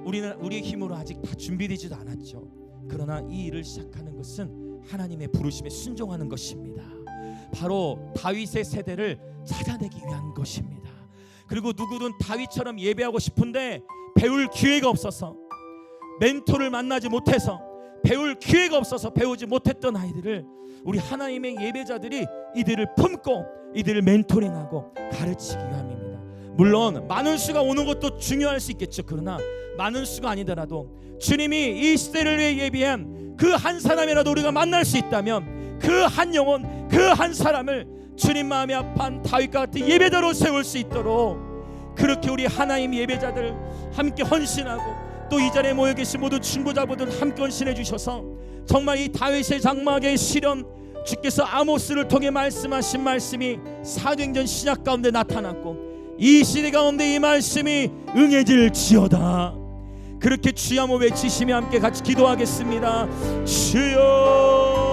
우리는 우리의 힘으로 아직 다 준비되지도 않았죠. 그러나 이 일을 시작하는 것은 하나님의 부르심에 순종하는 것입니다. 바로 다윗의 세대를 찾아내기 위한 것입니다. 그리고 누구든 다윗처럼 예배하고 싶은데 배울 기회가 없어서, 멘토를 만나지 못해서, 배울 기회가 없어서 배우지 못했던 아이들을 우리 하나님의 예배자들이 이들을 품고 이들을 멘토링하고 가르치기 위함입니다. 물론 많은 수가 오는 것도 중요할 수 있겠죠. 그러나 많은 수가 아니더라도 주님이 이 시대를 위해 예비한 그 한 사람이라도 우리가 만날 수 있다면 그 한 영혼, 그 한 사람을 주님 마음이 아파한 다윗과 같은 예배자로 세울 수 있도록, 그렇게 우리 하나님 예배자들 함께 헌신하고, 또 이 자리에 모여 계신 모든 중보자분들 함께 헌신해 주셔서 정말 이 다윗의 장막의 실현, 주께서 아모스를 통해 말씀하신 말씀이 사도행전 신약 가운데 나타났고 이 시대 가운데 이 말씀이 응해질지어다. 그렇게 주여 한번 외치시며 함께 같이 기도하겠습니다. 주여.